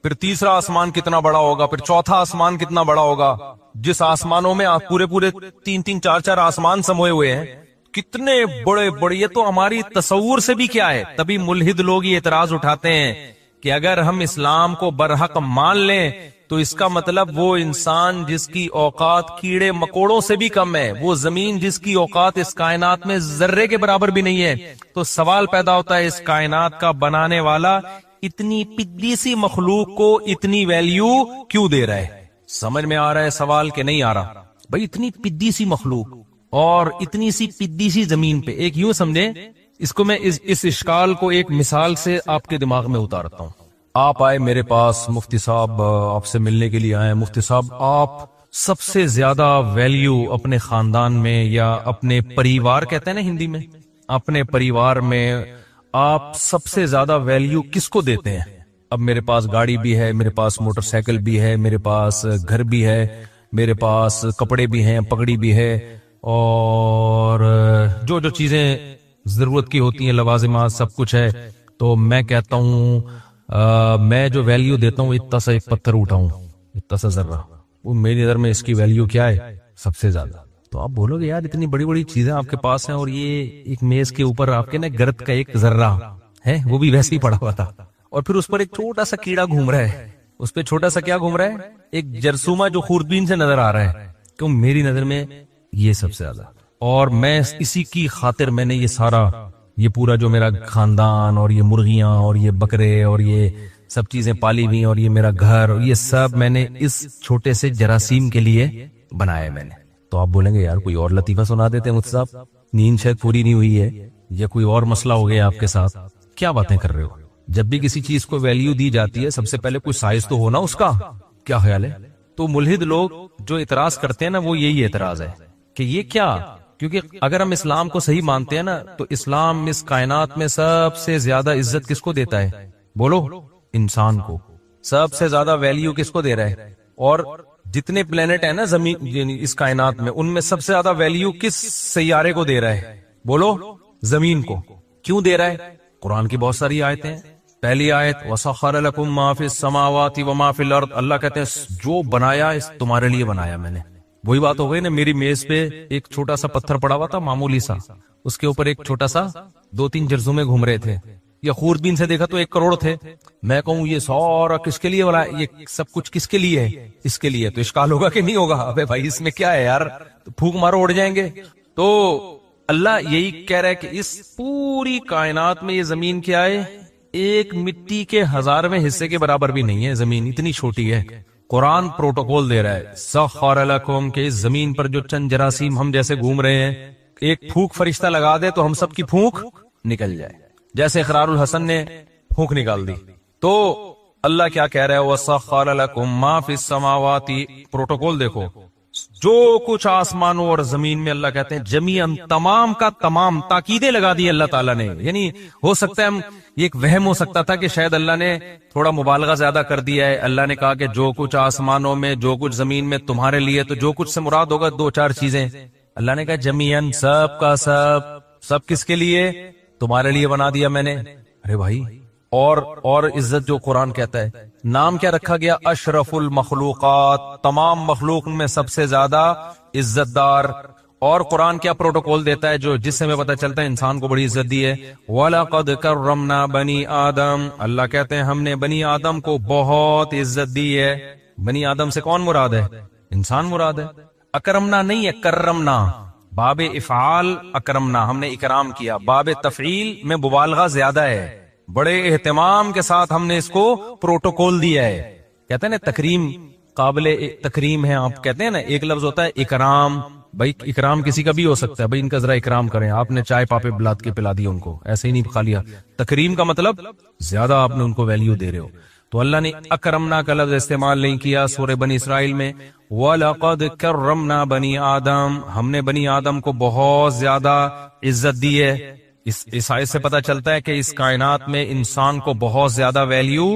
پھر تیسرا آسمان کتنا بڑا ہوگا, پھر چوتھا آسمان کتنا بڑا ہوگا. جس آسمانوں میں پورے 3 4 آسمان سموئے ہوئے ہیں, کتنے بڑے بڑے. یہ تو ہماری تصور سے بھی کیا ہے. تبھی ملحد لوگ یہ اعتراض اٹھاتے ہیں کہ اگر ہم اسلام کو برحق مان لیں تو اس کا مطلب وہ انسان جس کی اوقات کیڑے مکوڑوں سے بھی کم ہے, وہ زمین جس کی اوقات اس کائنات میں ذرے کے برابر بھی نہیں ہے. تو سوال پیدا ہوتا ہے, اس کائنات کا بنانے والا اتنی پدلی سی مخلوق کو اتنی ویلیو کیوں دے رہا ہے؟ سمجھ میں آ رہا ہے سوال کہ نہیں آ رہا؟ بھائی اتنی پدی سی مخلوق اور اتنی سی پدی سی زمین پہ, ایک یوں سمجھیں اس کو, میں اس اشکال کو ایک مثال سے آپ کے دماغ میں اتارتا ہوں. آپ آئے میرے پاس, مفتی صاحب آپ سے ملنے کے لیے آئے. مفتی صاحب آپ سب سے زیادہ ویلیو اپنے خاندان میں یا اپنے پریوار کہتے ہیں نا ہندی میں, اپنے پریوار میں آپ سب سے زیادہ ویلیو کس کو دیتے ہیں؟ اب میرے پاس گاڑی بھی ہے, میرے پاس موٹر سائیکل بھی ہے, میرے پاس گھر بھی ہے, میرے پاس کپڑے بھی ہیں, پگڑی بھی ہے, اور جو چیزیں ضرورت کی ہوتی ہیں, لوازمات, سب کچھ ہے. تو میں کہتا ہوں میں جو ویلیو دیتا ہوں اتنا سا ایک پتھر اٹھاؤں, اتنا سا ذرہ, وہ میری نظر میں اس کی ویلیو کیا ہے؟ سب سے زیادہ. تو آپ بولو گے یار اتنی بڑی بڑی چیزیں آپ کے پاس ہیں, اور یہ ایک میز کے اوپر آپ کے نا گرد کا ایک ذرہ ہے, وہ بھی ویسے ہی پڑا ہوا تھا, اور پھر اس پر ایک چھوٹا سا کیڑا گھوم رہا ہے. اس پہ چھوٹا سا کیا گھوم رہا ہے؟ ایک جرثومہ جو خوردبین سے نظر آ رہا ہے. کیوں میری نظر میں یہ سب سے زیادہ. اور میں اسی کی خاطر میں نے یہ پورا جو میرا خاندان اور یہ مرغیاں اور یہ بکرے اور یہ سب چیزیں پالی ہوئی اور یہ میرا گھر اور یہ سب میں نے اس چھوٹے سے جراثیم کے لیے بنایا میں نے. تو آپ بولیں گے یار کوئی اور لطیفہ سنا دیتے ہیں مجھ صاحب, نیند شاید پوری نہیں ہوئی ہے یا کوئی اور مسئلہ ہو گیا آپ کے ساتھ, کیا باتیں کر رہے ہو؟ جب بھی کسی چیز کو ویلیو دی جاتی ہے سب سے پہلے کوئی سائز تو ہونا اس کا, کیا خیال ہے؟ تو ملحد لوگ جو اعتراض کرتے ہیں نا, وہ یہی اعتراض ہے کہ یہ کیا, کیونکہ اگر ہم اسلام کو صحیح مانتے ہیں نا تو اسلام اس کائنات میں سب سے زیادہ عزت کس کو دیتا ہے؟ بولو, انسان کو. سب سے زیادہ ویلیو کس کو دے رہا ہے؟ اور جتنے پلینٹ ہیں نا زمین یعنی اس کائنات میں, ان میں سب سے زیادہ ویلیو کس سیارے کو دے رہا ہے؟ بولو, زمین کو. کیوں دے رہا ہے؟ قرآن کی بہت ساری آیتیں ہیں. پہلی آیت وَسَخَّرَ لَكُم مَّا فِي السَّمَاوَاتِ وَمَا فِي الْأَرْضِ, اللہ کہتے ہیں جو بنایا اس تمہارے لیے بنایا میں نے. وہی بات ہو گئی نا, میری میز پہ ایک چھوٹا سا پتھر پڑا ہوا تھا معمولی سا, اس کے اوپر ایک چھوٹا سا 2-3 جرثومے گھوم رہے تھے. یا خوردبین سے دیکھا تو 1 کروڑ تھے، میں کہوں یہ سارا کس کے لیے والا، یہ سب کچھ کس کے لیے ہے، اس کے لیے، تو اشکال ہوگا کہ نہیں ہوگا؟ ابے بھائی اس میں کیا ہے یار، تو پھونک مارو اڑ جائیں گے۔ تو اللہ یہی کہہ رہا ہے کہ اس پوری کائنات میں یہ زمین کیا ہے، ایک مٹی کے 1000ویں حصے کے برابر بھی نہیں ہے، زمین اتنی چھوٹی ہے۔ قرآن پروٹوکول دے رہا ہے، سخر لکم، کہ اس زمین پر جو چند جراثیم ہم جیسے گھوم رہے ہیں، ایک پھونک فرشتہ لگا دے تو ہم سب کی پھونک نکل جائے، جیسے اقرار الحسن نے پھونک نکال دی۔ تو اللہ کیا کہہ رہا ہے، وَسَخَّرَ لَكُم مَّا فِي السَّمَاوَاتِ، پروٹوکول دیکھو، جو کچھ آسمانوں اور زمین میں، اللہ کہتے ہیں جمیعاً، تمام کا تمام، تاکیدیں لگا دی اللہ تعالیٰ نے۔ یعنی ہو سکتا ہے یہ ایک وہم ہو سکتا تھا کہ شاید اللہ نے تھوڑا مبالغہ زیادہ کر دیا ہے، اللہ نے کہا کہ جو کچھ آسمانوں میں، جو کچھ زمین میں تمہارے لیے، تو جو کچھ سے مراد ہوگا 2-4 چیزیں، اللہ نے کہا جمیعاً، سب کا سب کس کے لیے؟ تمہارے لیے بنا دیا میں نے۔ ارے بھائی، اور عزت جو قرآن کہتا ہے، نام کیا رکھا گیا؟ اشرف المخلوقات، تمام مخلوق میں سب سے زیادہ عزت دار۔ اور قرآن کیا پروٹوکول دیتا ہے جو جس سے ہمیں پتہ چلتا ہے انسان کو بڑی عزت دی ہے، وَلَقَدْ كَرَّمْنَا بَنِي آدم، اللہ کہتے ہیں ہم نے بنی آدم کو بہت عزت دی ہے۔ بنی آدم سے کون مراد ہے؟ انسان مراد ہے، اکرمنا نہیں ہے، کرمنا، باب افعال اکرمنا، ہم نے اکرام کیا، باب تفعیل میں مبالغہ زیادہ ہے، بڑے اہتمام کے ساتھ ہم نے اس کو پروٹوکول دیا ہے۔ کہتے ہیں نا تکریم، قابل تکریم ہے، آپ کہتے ہیں نا ایک لفظ ہوتا ہے اکرام، بھائی اکرام کسی کا بھی ہو سکتا ہے، بھائی ان کا ذرا اکرام کریں، آپ نے چائے پاپے بلاد کے پلا دی ان کو، ایسے ہی نہیں کھا لیا۔ تکریم کا مطلب زیادہ آپ نے ان کو ویلیو دے رہے ہو۔ تو اللہ نے اکرمنا کا لفظ استعمال نہیں کیا سورہ بنی اسرائیل میں، وَلَقَدْ كَرَّمْنَا بَنِي آدم، ہم نے بنی آدم کو بہت زیادہ عزت دی ہے۔ اس آیت سے پتہ چلتا ہے کہ اس کائنات میں انسان کو بہت زیادہ ویلیو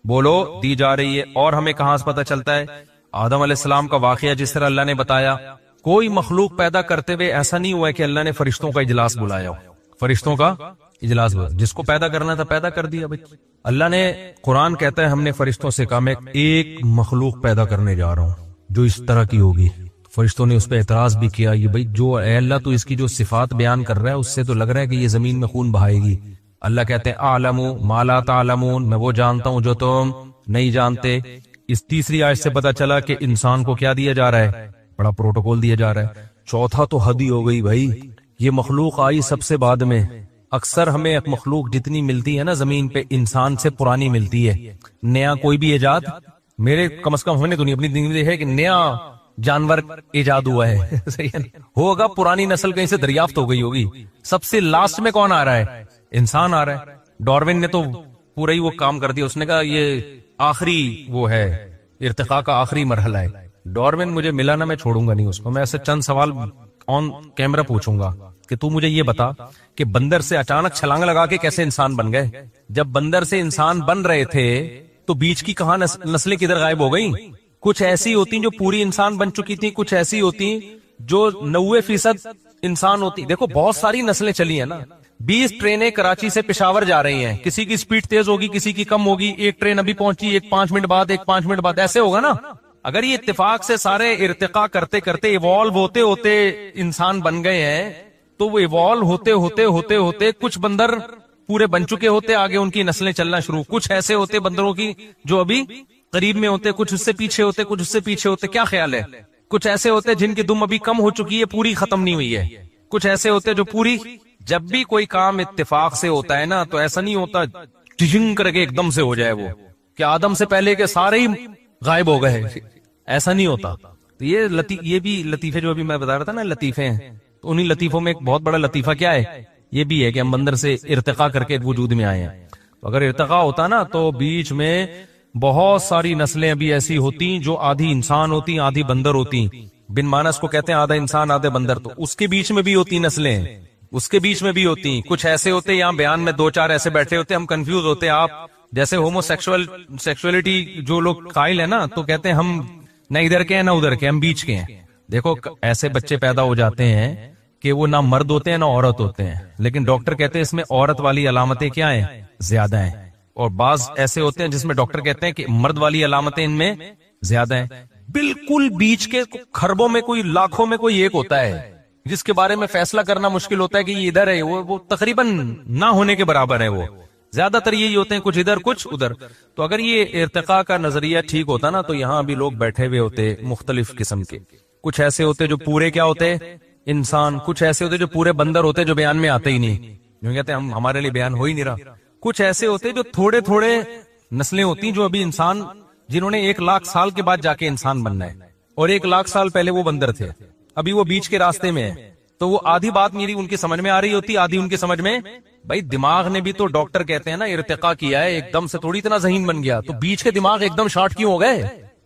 بولو دی جا رہی ہے۔ اور ہمیں کہاں سے پتہ چلتا ہے؟ آدم علیہ السلام کا واقعہ جس طرح اللہ نے بتایا، کوئی مخلوق پیدا کرتے ہوئے ایسا نہیں ہوا ہے کہ اللہ نے فرشتوں کا اجلاس بلایا ہو، فرشتوں کا اجلاس بلایا، جس کو پیدا کرنا تھا پیدا کر دیا۔ بھائی اللہ نے، قرآن کہتا ہے ہم نے فرشتوں سے کہا میں ایک مخلوق پیدا کرنے جا رہا ہوں جو اس طرح کی ہوگی۔ فرشتوں نے اس پہ اعتراض بھی کیا، یہ بھائی جو اے اللہ تو اس کی جو صفات بیان کر رہا ہے اس سے تو لگ رہا ہے کہ یہ زمین میں خون بہائے گی۔ اللہ کہتے ہیں اعلم ما لا تعلمون، میں وہ جانتا ہوں جو تم نہیں جانتے۔ اس تیسری آیت سے پتہ چلا کہ انسان کو کیا دیا جا رہا ہے؟ بڑا پروٹوکول دیا جا رہا ہے۔ چوتھا تو حد ہی ہو گئی بھائی، یہ مخلوق آئی سب سے بعد میں۔ اکثر ہمیں ایک مخلوق جتنی ملتی ہے نا زمین پہ، انسان سے پرانی ملتی ہے۔ نیا کوئی بھی ایجاد، میرے کم از کم ہم نے دنیا اپنی زندگی میں ہے کہ نیا جانور ایجاد ہوا ہے ہوگا، پرانی نسل کہیں سے دریافت ہو گئی ہوگی۔ سب سے لاسٹ میں کون آ رہا ہے؟ انسان آ رہا ہے۔ ڈارون نے تو پورا ہی وہ کام کر دیا، اس نے کہا یہ آخری وہ ہے، ارتقاء کا آخری مرحلہ ہے۔ ڈارون مجھے ملا نا، میں چھوڑوں گا نہیں اس کو، میں ایسے چند سوال آن کیمرہ پوچھوں گا کہ تو مجھے یہ بتا کہ بندر سے اچانک چھلانگ لگا کے کیسے انسان بن گئے؟ جب بندر سے انسان بن رہے تھے تو بیچ کی کہاں نسلیں کدھر غائب ہو گئیں؟ کچھ ایسی ہوتی جو پوری انسان بن چکی تھی، کچھ ایسی ہوتی جو 90% انسان ہوتی۔ دیکھو بہت ساری نسلیں چلی ہیں نا، 20 ٹرینیں کراچی سے پشاور جا رہی ہیں، کسی کی سپیڈ تیز ہوگی، کسی کی کم ہوگی، ایک ٹرین ابھی پہنچی، ایک 5 منٹ بعد، ایک 5 منٹ بعد، ایسے ہوگا نا۔ اگر یہ اتفاق سے سارے ارتقاء کرتے کرتے ایوالو ہوتے ہوتے انسان بن گئے ہیں، تو وہ ایوالو ہوتے ہوتے ہوتے ہوتے کچھ بندر پورے بن چکے ہوتے، آگے ان کی نسلیں چلنا شروع، کچھ ایسے ہوتے بندروں کی جو ابھی قریب میں ہوتے، کچھ اس سے پیچھے ہوتے، کچھ اس سے پیچھے ہوتے۔ کیا خیال ہے؟ کچھ ایسے ہوتے جن کی دم ابھی کم ہو چکی ہے، پوری ختم نہیں ہوئی ہے، کچھ ایسے ہوتے جو پوری۔ جب بھی کوئی کام اتفاق سے ہوتا ہے نا تو ایسا نہیں ہوتا ٹشنگ کر کے ایک دم سے ہو جائے وہ کہ آدم سے پہلے کے سارے ہی غائب ہو گئے، ایسا نہیں ہوتا۔ تو یہ بھی لطیفے جو ابھی میں بتا رہا تھا نا، لطیفے ہیں، تو انہی لطیفوں میں ایک بہت بڑا لطیفہ کیا ہے؟ یہ بھی ہے کہ ہم بندر سے ارتقاء کر کے وجود میں آئے ہیں۔ تو اگر ارتقاء ہوتا نا تو بیچ میں بہت ساری نسلیں ابھی ایسی ہوتی جو آدھی انسان ہوتی، آدھی بندر ہوتی۔ بن مانس کو کہتے ہیں آدھا انسان آدھے بندر، تو اس کے بیچ میں بھی ہوتی نسلیں، اس کے بیچ میں بھی ہوتی۔ کچھ ایسے ہوتے، یہاں بیان میں 2-4 ایسے بیٹھے ہوتے، ہم کنفیوز ہوتے۔ آپ جیسے ہومو سیکسولیٹی جو لوگ قائل ہیں نا، تو کہتے ہیں ہم نہ ادھر کے ہیں نہ ادھر کے، ہم بیچ کے ہیں۔ دیکھو ایسے بچے پیدا ہو جاتے ہیں کہ وہ نہ مرد ہوتے ہیں نہ عورت ہوتے ہیں، لیکن ڈاکٹر کہتے ہیں اس میں عورت والی علامتیں کیا ہیں؟ زیادہ ہیں۔ اور بعض ایسے ہوتے ہیں جس میں ڈاکٹر کہتے ہیں کہ مرد والی علامتیں ان میں زیادہ ہیں۔ بالکل بیچ کے خربوں میں کوئی، لاکھوں میں کوئی ایک ہوتا ہے جس کے بارے میں فیصلہ کرنا مشکل ہوتا ہے کہ یہ ادھر ہے، وہ تقریباً نہ ہونے کے برابر ہے وہ۔ زیادہ تر یہی ہوتے ہیں، کچھ ادھر کچھ ادھر. تو اگر یہ ارتقاء کا نظریہ ٹھیک ہوتا نا تو یہاں بھی لوگ بیٹھے ہوئے ہوتے مختلف قسم کے. کچھ ایسے ہوتے جو پورے کیا ہوتے انسان، کچھ ایسے ہوتے جو پورے بندر ہوتے جو بیان میں آتے ہی نہیں، جو کہتے ہیں ہمارے لیے بیان ہو ہی نہیں رہا. کچھ ایسے ہوتے جو تھوڑے تھوڑے نسلیں ہوتی جو ابھی انسان، جنہوں نے 1,00,000 سال کے بعد جا کے انسان بننا ہے، اور 1,00,000 سال پہلے وہ بندر تھے، ابھی وہ بیچ کے راستے میں ہے. تو وہ آدھی بات میری ان کی سمجھ میں آ رہی ہوتی، آدھی ان کی سمجھ میں. بھائی دماغ نے بھی تو، ڈاکٹر کہتے ہیں نا، ارتقاء کیا ہے، ایک دم سے تھوڑی اتنا ذہین بن گیا. تو بیچ کے دماغ ایک دم شارٹ کیوں ہو گئے؟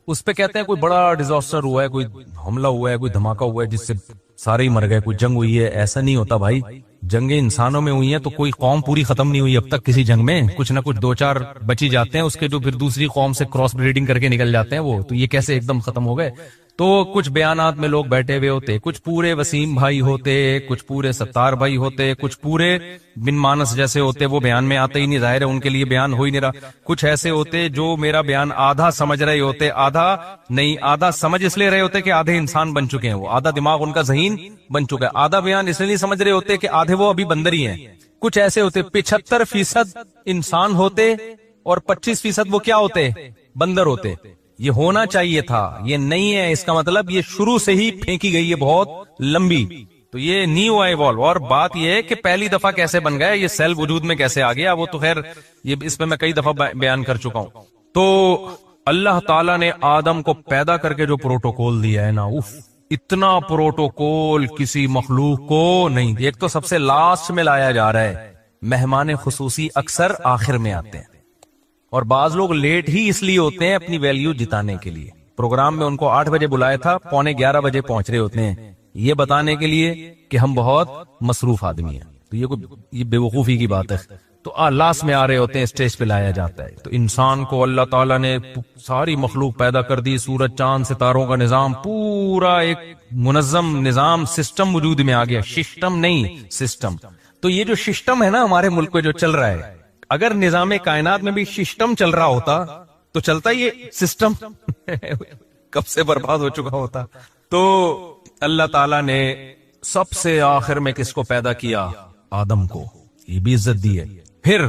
اس پہ کہتے ہیں کوئی بڑا ڈیزاسٹر ہوا ہے، کوئی حملہ ہوا ہے، کوئی دھماکہ ہوا ہے جس سے سارے ہی مر گئے، کوئی جنگ ہوئی ہے. ایسا نہیں ہوتا بھائی. جنگیں انسانوں میں ہوئی ہیں تو کوئی قوم پوری ختم نہیں ہوئی اب تک کسی جنگ میں. کچھ نہ کچھ 2-4 بچی جاتے ہیں، اس کے جو پھر دوسری قوم سے کراس بریڈنگ کر کے نکل جاتے ہیں وہ. تو یہ کیسے ایک دم ختم ہو گئے؟ تو کچھ بیانات میں لوگ بیٹھے ہوئے ہوتے، کچھ پورے وسیم بھائی ہوتے، کچھ پورے ستار بھائی ہوتے، کچھ پورے بن مانس جیسے ہوتے، وہ بیان میں آتے ہی نہیں، ظاہر ہے ان کے لیے بیان ہو ہی نہیں رہا. کچھ ایسے ہوتے جو میرا بیان آدھا سمجھ رہے ہوتے، آدھا نہیں، آدھا سمجھ اس لیے رہے ہوتے کہ آدھے انسان بن چکے ہیں، وہ آدھا دماغ ان کا ذہین بن چکا ہے. آدھا بیان اس لیے نہیں سمجھ رہے ہوتے کہ آدھے وہ ابھی بندر ہی ہیں. کچھ ایسے ہوتے 75% انسان ہوتے اور 25% وہ کیا ہوتے؟ بندر ہوتے. یہ ہونا چاہیے تھا، یہ نہیں ہے. اس کا مطلب یہ شروع سے ہی پھینکی گئی ہے بہت لمبی. تو یہ نہیں ہوا ایوالو. اور بات یہ ہے کہ پہلی دفعہ کیسے بن گیا، یہ سیل وجود میں کیسے آ گیا، وہ تو خیر یہ اس پہ میں کئی دفعہ بیان کر چکا ہوں. تو اللہ تعالیٰ نے آدم کو پیدا کر کے جو پروٹوکول دیا ہے نا، اتنا پروٹوکول کسی مخلوق کو نہیں. ایک تو سب سے لاسٹ میں لایا جا رہا ہے، مہمان خصوصی اکثر آخر میں آتے ہیں، اور بعض لوگ لیٹ ہی اس لیے ہوتے ہیں اپنی ویلیو جتانے کے لیے. پروگرام میں ان کو 8 بجے بلایا تھا، 11:15 بجے پہنچ رہے ہوتے ہیں، یہ بتانے کے لیے کہ ہم بہت مصروف آدمی ہیں. تو یہ بے وقوفی کی بات ہے. تو لاسٹ میں آ رہے ہوتے ہیں، اسٹیج پہ لایا جاتا ہے. تو انسان کو اللہ تعالیٰ نے ساری مخلوق پیدا کر دی، سورج چاند ستاروں کا نظام، پورا ایک منظم نظام، سسٹم وجود میں آ گیا. سسٹم نہیں، سسٹم. تو یہ جو سسٹم ہے نا ہمارے ملک میں جو چل رہا ہے، اگر نظام کائنات میں بھی سسٹم چل رہا ہوتا تو چلتا یہ سسٹم کب سے برباد ہو چکا ہوتا. تو اللہ تعالیٰ نے سب سے آخر میں کس کو پیدا کیا؟ آدم کو. یہ بھی عزت دی ہے. پھر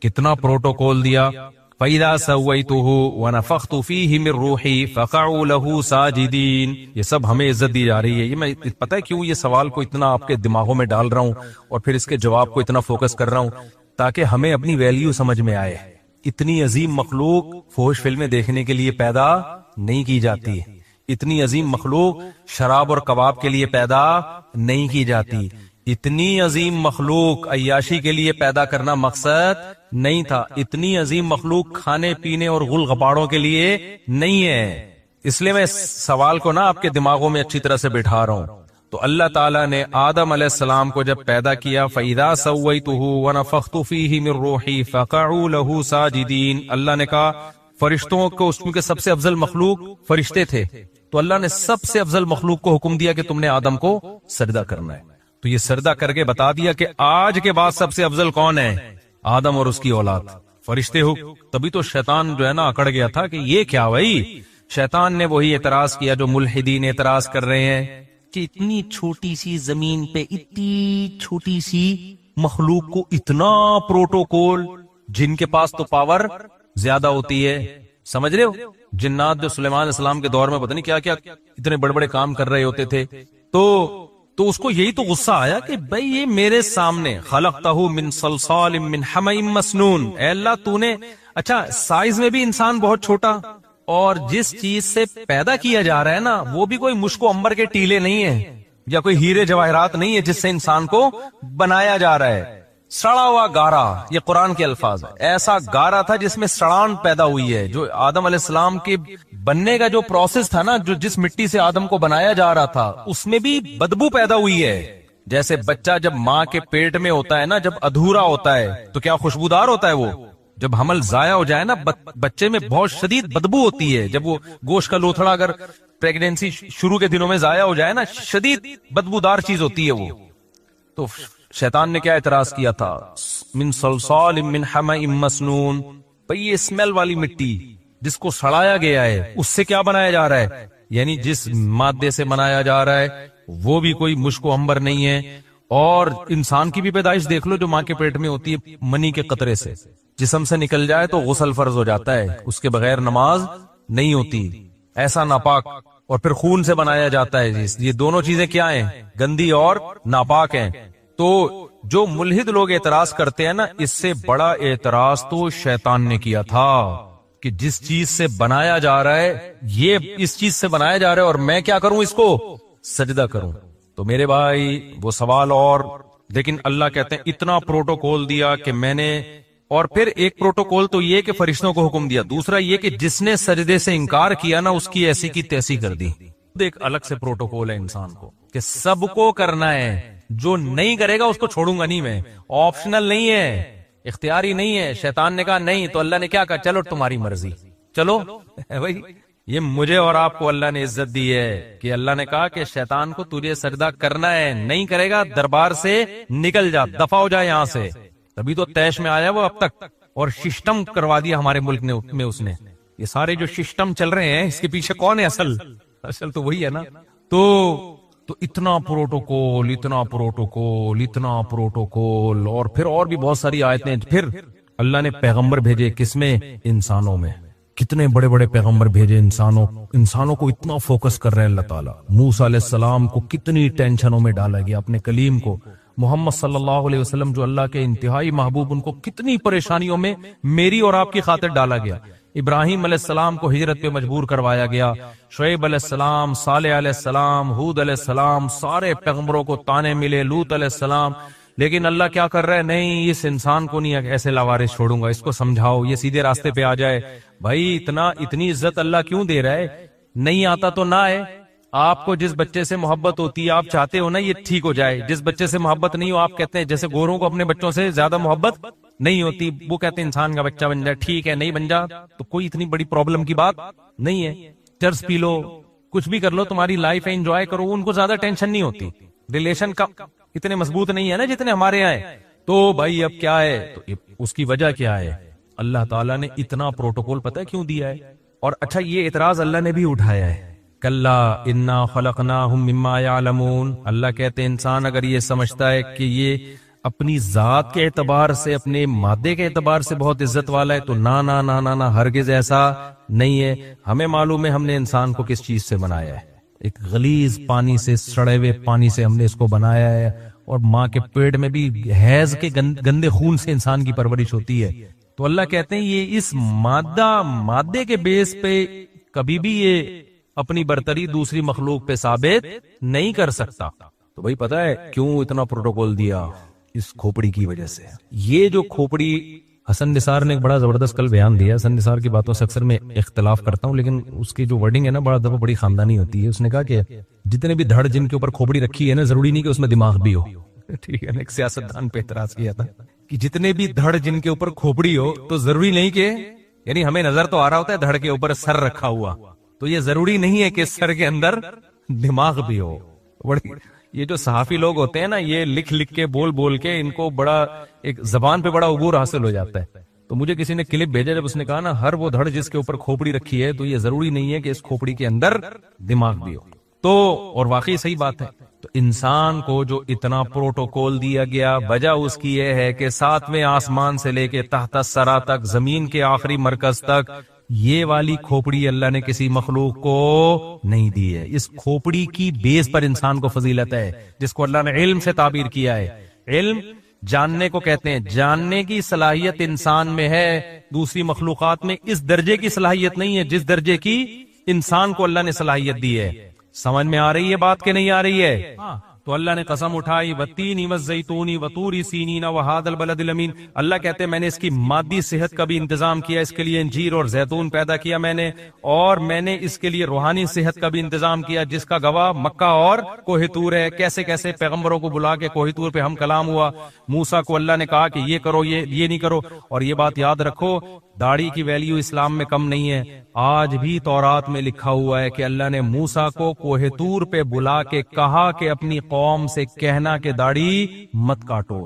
کتنا پروٹوکول دیا، فَإِذَا سَوَّيْتُهُ وَنَفَخْتُ فِيهِ مِن رُوحِي فَقَعُوا لَهُ سَاجِدِينَ. یہ سب ہمیں عزت دی جا رہی ہے. یہ میں پتہ ہے کیوں یہ سوال کو اتنا آپ کے دماغوں میں ڈال رہا ہوں اور پھر اس کے جواب کو اتنا فوکس کر رہا ہوں، تاکہ ہمیں اپنی ویلیو سمجھ میں آئے. اتنی عظیم مخلوق فوش فلمیں دیکھنے کے لیے پیدا نہیں کی جاتی. اتنی عظیم مخلوق شراب اور کباب کے لیے پیدا نہیں کی جاتی. اتنی عظیم مخلوق عیاشی کے لیے پیدا کرنا مقصد نہیں تھا. اتنی عظیم مخلوق کھانے پینے اور غل غپاڑوں کے لیے نہیں ہے. اس لیے میں سوال کو نا آپ کے دماغوں میں اچھی طرح سے بٹھا رہا ہوں. تو اللہ تعالیٰ نے آدم علیہ السلام کو جب پیدا کیا، فَإِذَا سَوَّيْتُهُ وَنَفَخْتُ فِيهِ مِن رُوحِي فَقَعُوا لَهُ سَاجِدِينَ. اللہ نے کہا فرشتوں کو، اس کے سب سے افضل مخلوق فرشتے تھے، تو اللہ نے سب سے افضل مخلوق کو حکم دیا کہ تم نے آدم کو سجدہ کرنا ہے. تو یہ سجدہ کر کے بتا دیا کہ آج کے بعد سب سے افضل کون ہے؟ آدم اور اس کی اولاد، فرشتے ہو. تبھی تو شیطان جو ہے نا اکڑ گیا تھا کہ یہ کیا بھائی. شیطان نے وہی اعتراض کیا جو ملحدین اعتراض کر رہے ہیں کہ اتنی چھوٹی سی زمین پہ اتنی چھوٹی سی مخلوق کو اتنا پروٹوکول، جن کے پاس تو پاور زیادہ ہوتی ہے. سمجھ رہے ہو؟ جنات جو سلیمان علیہ السلام کے دور میں پتہ نہیں کیا کیا اتنے بڑے بڑے کام کر رہے ہوتے تھے. تو اس کو یہی تو غصہ آیا کہ بھئی یہ میرے سامنے، خلقتہ من صلصال من حمأ مسنون. اے اللہ تو نے، اچھا سائز میں بھی انسان بہت چھوٹا، اور جس چیز سے پیدا کیا جا رہا ہے نا وہ بھی کوئی مشک و عنبر کے ٹیلے نہیں ہیں یا کوئی ہیرے جواہرات نہیں ہے جس سے انسان کو بنایا جا رہا ہے. سڑا ہوا گارا، یہ قرآن کے الفاظ ہے. ایسا گارا تھا جس میں سڑان پیدا ہوئی ہے. جو آدم علیہ السلام کے بننے کا جو پروسیس تھا نا، جو جس مٹی سے آدم کو بنایا جا رہا تھا، اس میں بھی بدبو پیدا ہوئی ہے. جیسے بچہ جب ماں کے پیٹ میں ہوتا ہے نا، جب ادھورا ہوتا ہے تو کیا خوشبودار ہوتا ہے وہ. جب حمل ضائع ہو جائے نا، بچے میں بہت شدید بدبو ہوتی ہے. جب وہ گوشت کا لوتھڑا اگر پریگنینسی شروع کے دنوں میں ضائع ہو جائے نا، شدید بدبودار چیز ہوتی ہے وہ. تو شیطان نے کیا اعتراض کیا تھا؟ من صلصال من حمأ مسنون. بھئی یہ اسمیل والی مٹی جس کو سڑایا گیا ہے، اس سے کیا بنایا جا رہا ہے؟ یعنی جس مادے سے بنایا جا رہا ہے وہ بھی کوئی مشک و عنبر نہیں ہے، اور انسان کی بھی پیدائش دیکھ لو جو ماں کے پیٹ میں ہوتی ہے، منی کے قطرے سے جسم سے نکل جائے تو غسل فرض ہو جاتا ہے، اس کے بغیر نماز نہیں ہوتی، ایسا ناپاک، اور پھر خون سے بنایا جاتا ہے۔ یہ دونوں چیزیں کیا ہیں؟ گندی اور ناپاک ہیں۔ تو جو ملحد لوگ اعتراض کرتے ہیں نا، اس سے بڑا اعتراض تو شیطان نے کیا تھا کہ جس چیز سے بنایا جا رہا ہے، یہ اس چیز سے بنایا جا رہا ہے اور میں کیا کروں؟ اس کو سجدہ کروں۔ تو میرے بھائی وہ سوال، اور لیکن اللہ کہتے ہیں اتنا پروٹوکول دیا کہ میں نے، اور پھر ایک پروٹوکول تو یہ کہ فرشتوں کو حکم دیا، دوسرا یہ کہ جس نے سجدے سے انکار کیا نا اس کی ایسی کی تیسی کر دی۔ ایک الگ سے پروٹوکول ہے انسان کو کہ سب کو کرنا ہے، جو نہیں کرے گا اس کو چھوڑوں گا نہیں میں، آپشنل نہیں ہے، اختیاری نہیں ہے۔ شیطان نے کہا نہیں، تو اللہ نے کیا کہا؟ چلو تمہاری مرضی، چلو بھائی۔ یہ مجھے اور آپ کو اللہ نے عزت دی ہے کہ اللہ نے کہا کہ شیطان کو تجھے سجدہ کرنا ہے، نہیں کرے گا دربار سے نکل جا، دفع ہو جا یہاں سے۔ تبھی تو تیش میں آیا وہ اب تک، اور سسٹم کروا دیا ہمارے ملک میں اس نے۔ یہ سارے جو سسٹم چل رہے ہیں اس کے پیچھے کون ہے؟ اصل تو وہی ہے نا۔ تو اتنا پروٹوکول، اتنا پروٹوکول، اتنا پروٹوکول، اور پھر اور بھی بہت ساری آیتیں۔ پھر اللہ نے پیغمبر بھیجے کس میں؟ انسانوں میں۔ کتنے بڑے بڑے پیغمبر بھیجے انسانوں کو اتنا فوکس کر رہے ہیں اللہ تعالیٰ۔ موسیٰ علیہ السلام کو کتنی ٹینشنوں میں ڈالا گیا، اپنے کلیم کو۔ محمد صلی اللہ علیہ وسلم جو اللہ کے انتہائی محبوب، ان کو کتنی پریشانیوں میں میری اور آپ کی خاطر ڈالا گیا۔ ابراہیم علیہ السلام کو ہجرت پہ مجبور کروایا گیا، شعیب علیہ السلام، صالح علیہ السلام، ہود علیہ السلام، سارے پیغمبروں کو تانے ملے، لوط علیہ السلام۔ لیکن اللہ کیا کر رہا ہے؟ نہیں، اس انسان کو نہیں ایسے لاوارث چھوڑوں گا، اس کو سمجھاؤ یہ سیدھے راستے پہ آ جائے۔ بھائی اتنی عزت اللہ کیوں دے رہا ہے؟ نہیں آتا تو نہ آئے۔ آپ کو جس بچے سے محبت ہوتی ہے آپ چاہتے ہو نا یہ ٹھیک ہو جائے، جس بچے سے محبت نہیں ہو آپ کہتے ہیں، جیسے گوروں کو اپنے بچوں سے زیادہ محبت نہیں ہوتی، وہ کہتے ہیں انسان کا بچہ بن جائے، ٹھیک ہے، نہیں بن جا تو کوئی اتنی بڑی پرابلم کی بات نہیں ہے، چرس پی لو، کچھ بھی کر لو، تمہاری لائف ہے، انجوائے کرو، ان کو زیادہ ٹینشن نہیں ہوتی۔ ریلیشن کا اتنے مضبوط نہیں ہے نا جتنے ہمارے یہاں ہے۔ تو بھائی اب کیا ہے؟ تو اس کی وجہ کیا ہے؟ اللہ تعالیٰ نے اتنا پروٹوکول پتہ ہے کیوں دیا ہے؟ اور اچھا یہ اعتراض اللہ نے بھی اٹھایا ہے، کلا انا خلقناہم مما یعلمون۔ اللہ کہتے ہیں انسان اگر یہ سمجھتا ہے کہ یہ اپنی ذات کے اعتبار سے، اپنے مادے کے اعتبار سے بہت عزت والا ہے، تو نہ ہرگز ایسا نہیں ہے۔ ہمیں معلوم ہے ہم نے انسان کو کس چیز سے بنایا ہے، ایک غلیظ پانی سے، سڑے ہوئے پانی سے ہم نے اس کو بنایا ہے، اور ماں کے پیٹ میں بھی حیض کے گندے خون سے انسان کی پرورش ہوتی ہے۔ تو اللہ کہتے ہیں یہ اس مادے کے بیس پہ کبھی بھی یہ اپنی برتری دوسری مخلوق پہ ثابت نہیں کر سکتا۔ تو بھائی پتہ ہے کیوں اتنا پروٹوکول دیا؟ اس کھوپڑی کی وجہ سے۔ یہ جو کھوپڑی، حسن نثار نے ایک بڑا زبردست کل بیان دیا، حسن نثار کی باتوں سے اکثر میں اختلاف کرتا ہوں، لیکن اس کی جو ورڈنگ ہے نا بڑا دفعہ بڑی خاندانی ہوتی ہے۔ اس نے کہا کہ جتنے بھی دھڑ جن کے اوپر کھوپڑی رکھی ہے نا، ضروری نہیں کہ اس میں دماغ بھی ہو۔ ٹھیک ہے، ایک سیاستدان پہ اعتراض کیا تھا کہ جتنے بھی دھڑ جن کے اوپر کھوپڑی ہو تو ضروری نہیں کہ، یعنی ہمیں نظر تو آ رہا ہوتا ہے دھڑ کے اوپر سر رکھا ہوا، تو یہ ضروری نہیں ہے کہ سر کے اندر دماغ بھی ہو۔ یہ جو صحافی لوگ ہوتے ہیں نا، یہ لکھ کے بول کے ان کو بڑا ایک زبان پہ بڑا عبور حاصل ہو جاتا ہے۔ تو مجھے کسی نے کلپ بھیجا، جب اس نے کہا نا ہر وہ دھڑ جس کے اوپر کھوپڑی رکھی ہے تو یہ ضروری نہیں ہے کہ اس کھوپڑی کے اندر دماغ بھی ہو۔ تو اور واقعی صحیح بات ہے۔ تو انسان کو جو اتنا پروٹوکول دیا گیا، وجہ اس کی یہ ہے کہ 7ویں آسمان سے لے کے تحت الثری تک، زمین کے آخری مرکز تک، یہ والی کھوپڑی اللہ نے کسی مخلوق کو نہیں دی ہے۔ اس کھوپڑی کی بیس پر انسان کو فضیلت ہے، جس کو اللہ نے علم سے تعبیر کیا ہے۔ علم جاننے کو کہتے ہیں، جاننے کی صلاحیت انسان میں ہے، دوسری مخلوقات میں اس درجے کی صلاحیت نہیں ہے جس درجے کی انسان کو اللہ نے صلاحیت دی ہے۔ سمجھ میں آ رہی ہے بات کہ نہیں آ رہی ہے؟ تو اللہ نے قسم اٹھائی، والتین والزیتون وطور سینین وہذا البلد الامین۔ اللہ کہتے ہیں میں نے اس کی مادی صحت کا بھی انتظام کیا، اس کے لیے انجیر اور زیتون پیدا کیا میں نے، اور میں نے اس کے لیے روحانی صحت کا بھی انتظام کیا، جس کا گواہ مکہ اور کوہ طور ہے۔ کیسے کیسے پیغمبروں کو بلا کے کوہ طور پہ ہم کلام ہوا، موسیٰ کو اللہ نے کہا کہ یہ کرو، یہ نہیں کرو۔ اور یہ بات یاد رکھو، داڑھی کی ویلیو اسلام میں کم نہیں ہے۔ آج بھی تورات میں لکھا ہوا ہے کہ اللہ نے موسیٰ کو کوہ طور پہ بلا کے کہا کہ اپنی قوم سے کہنا کہ داڑھی مت کاٹو۔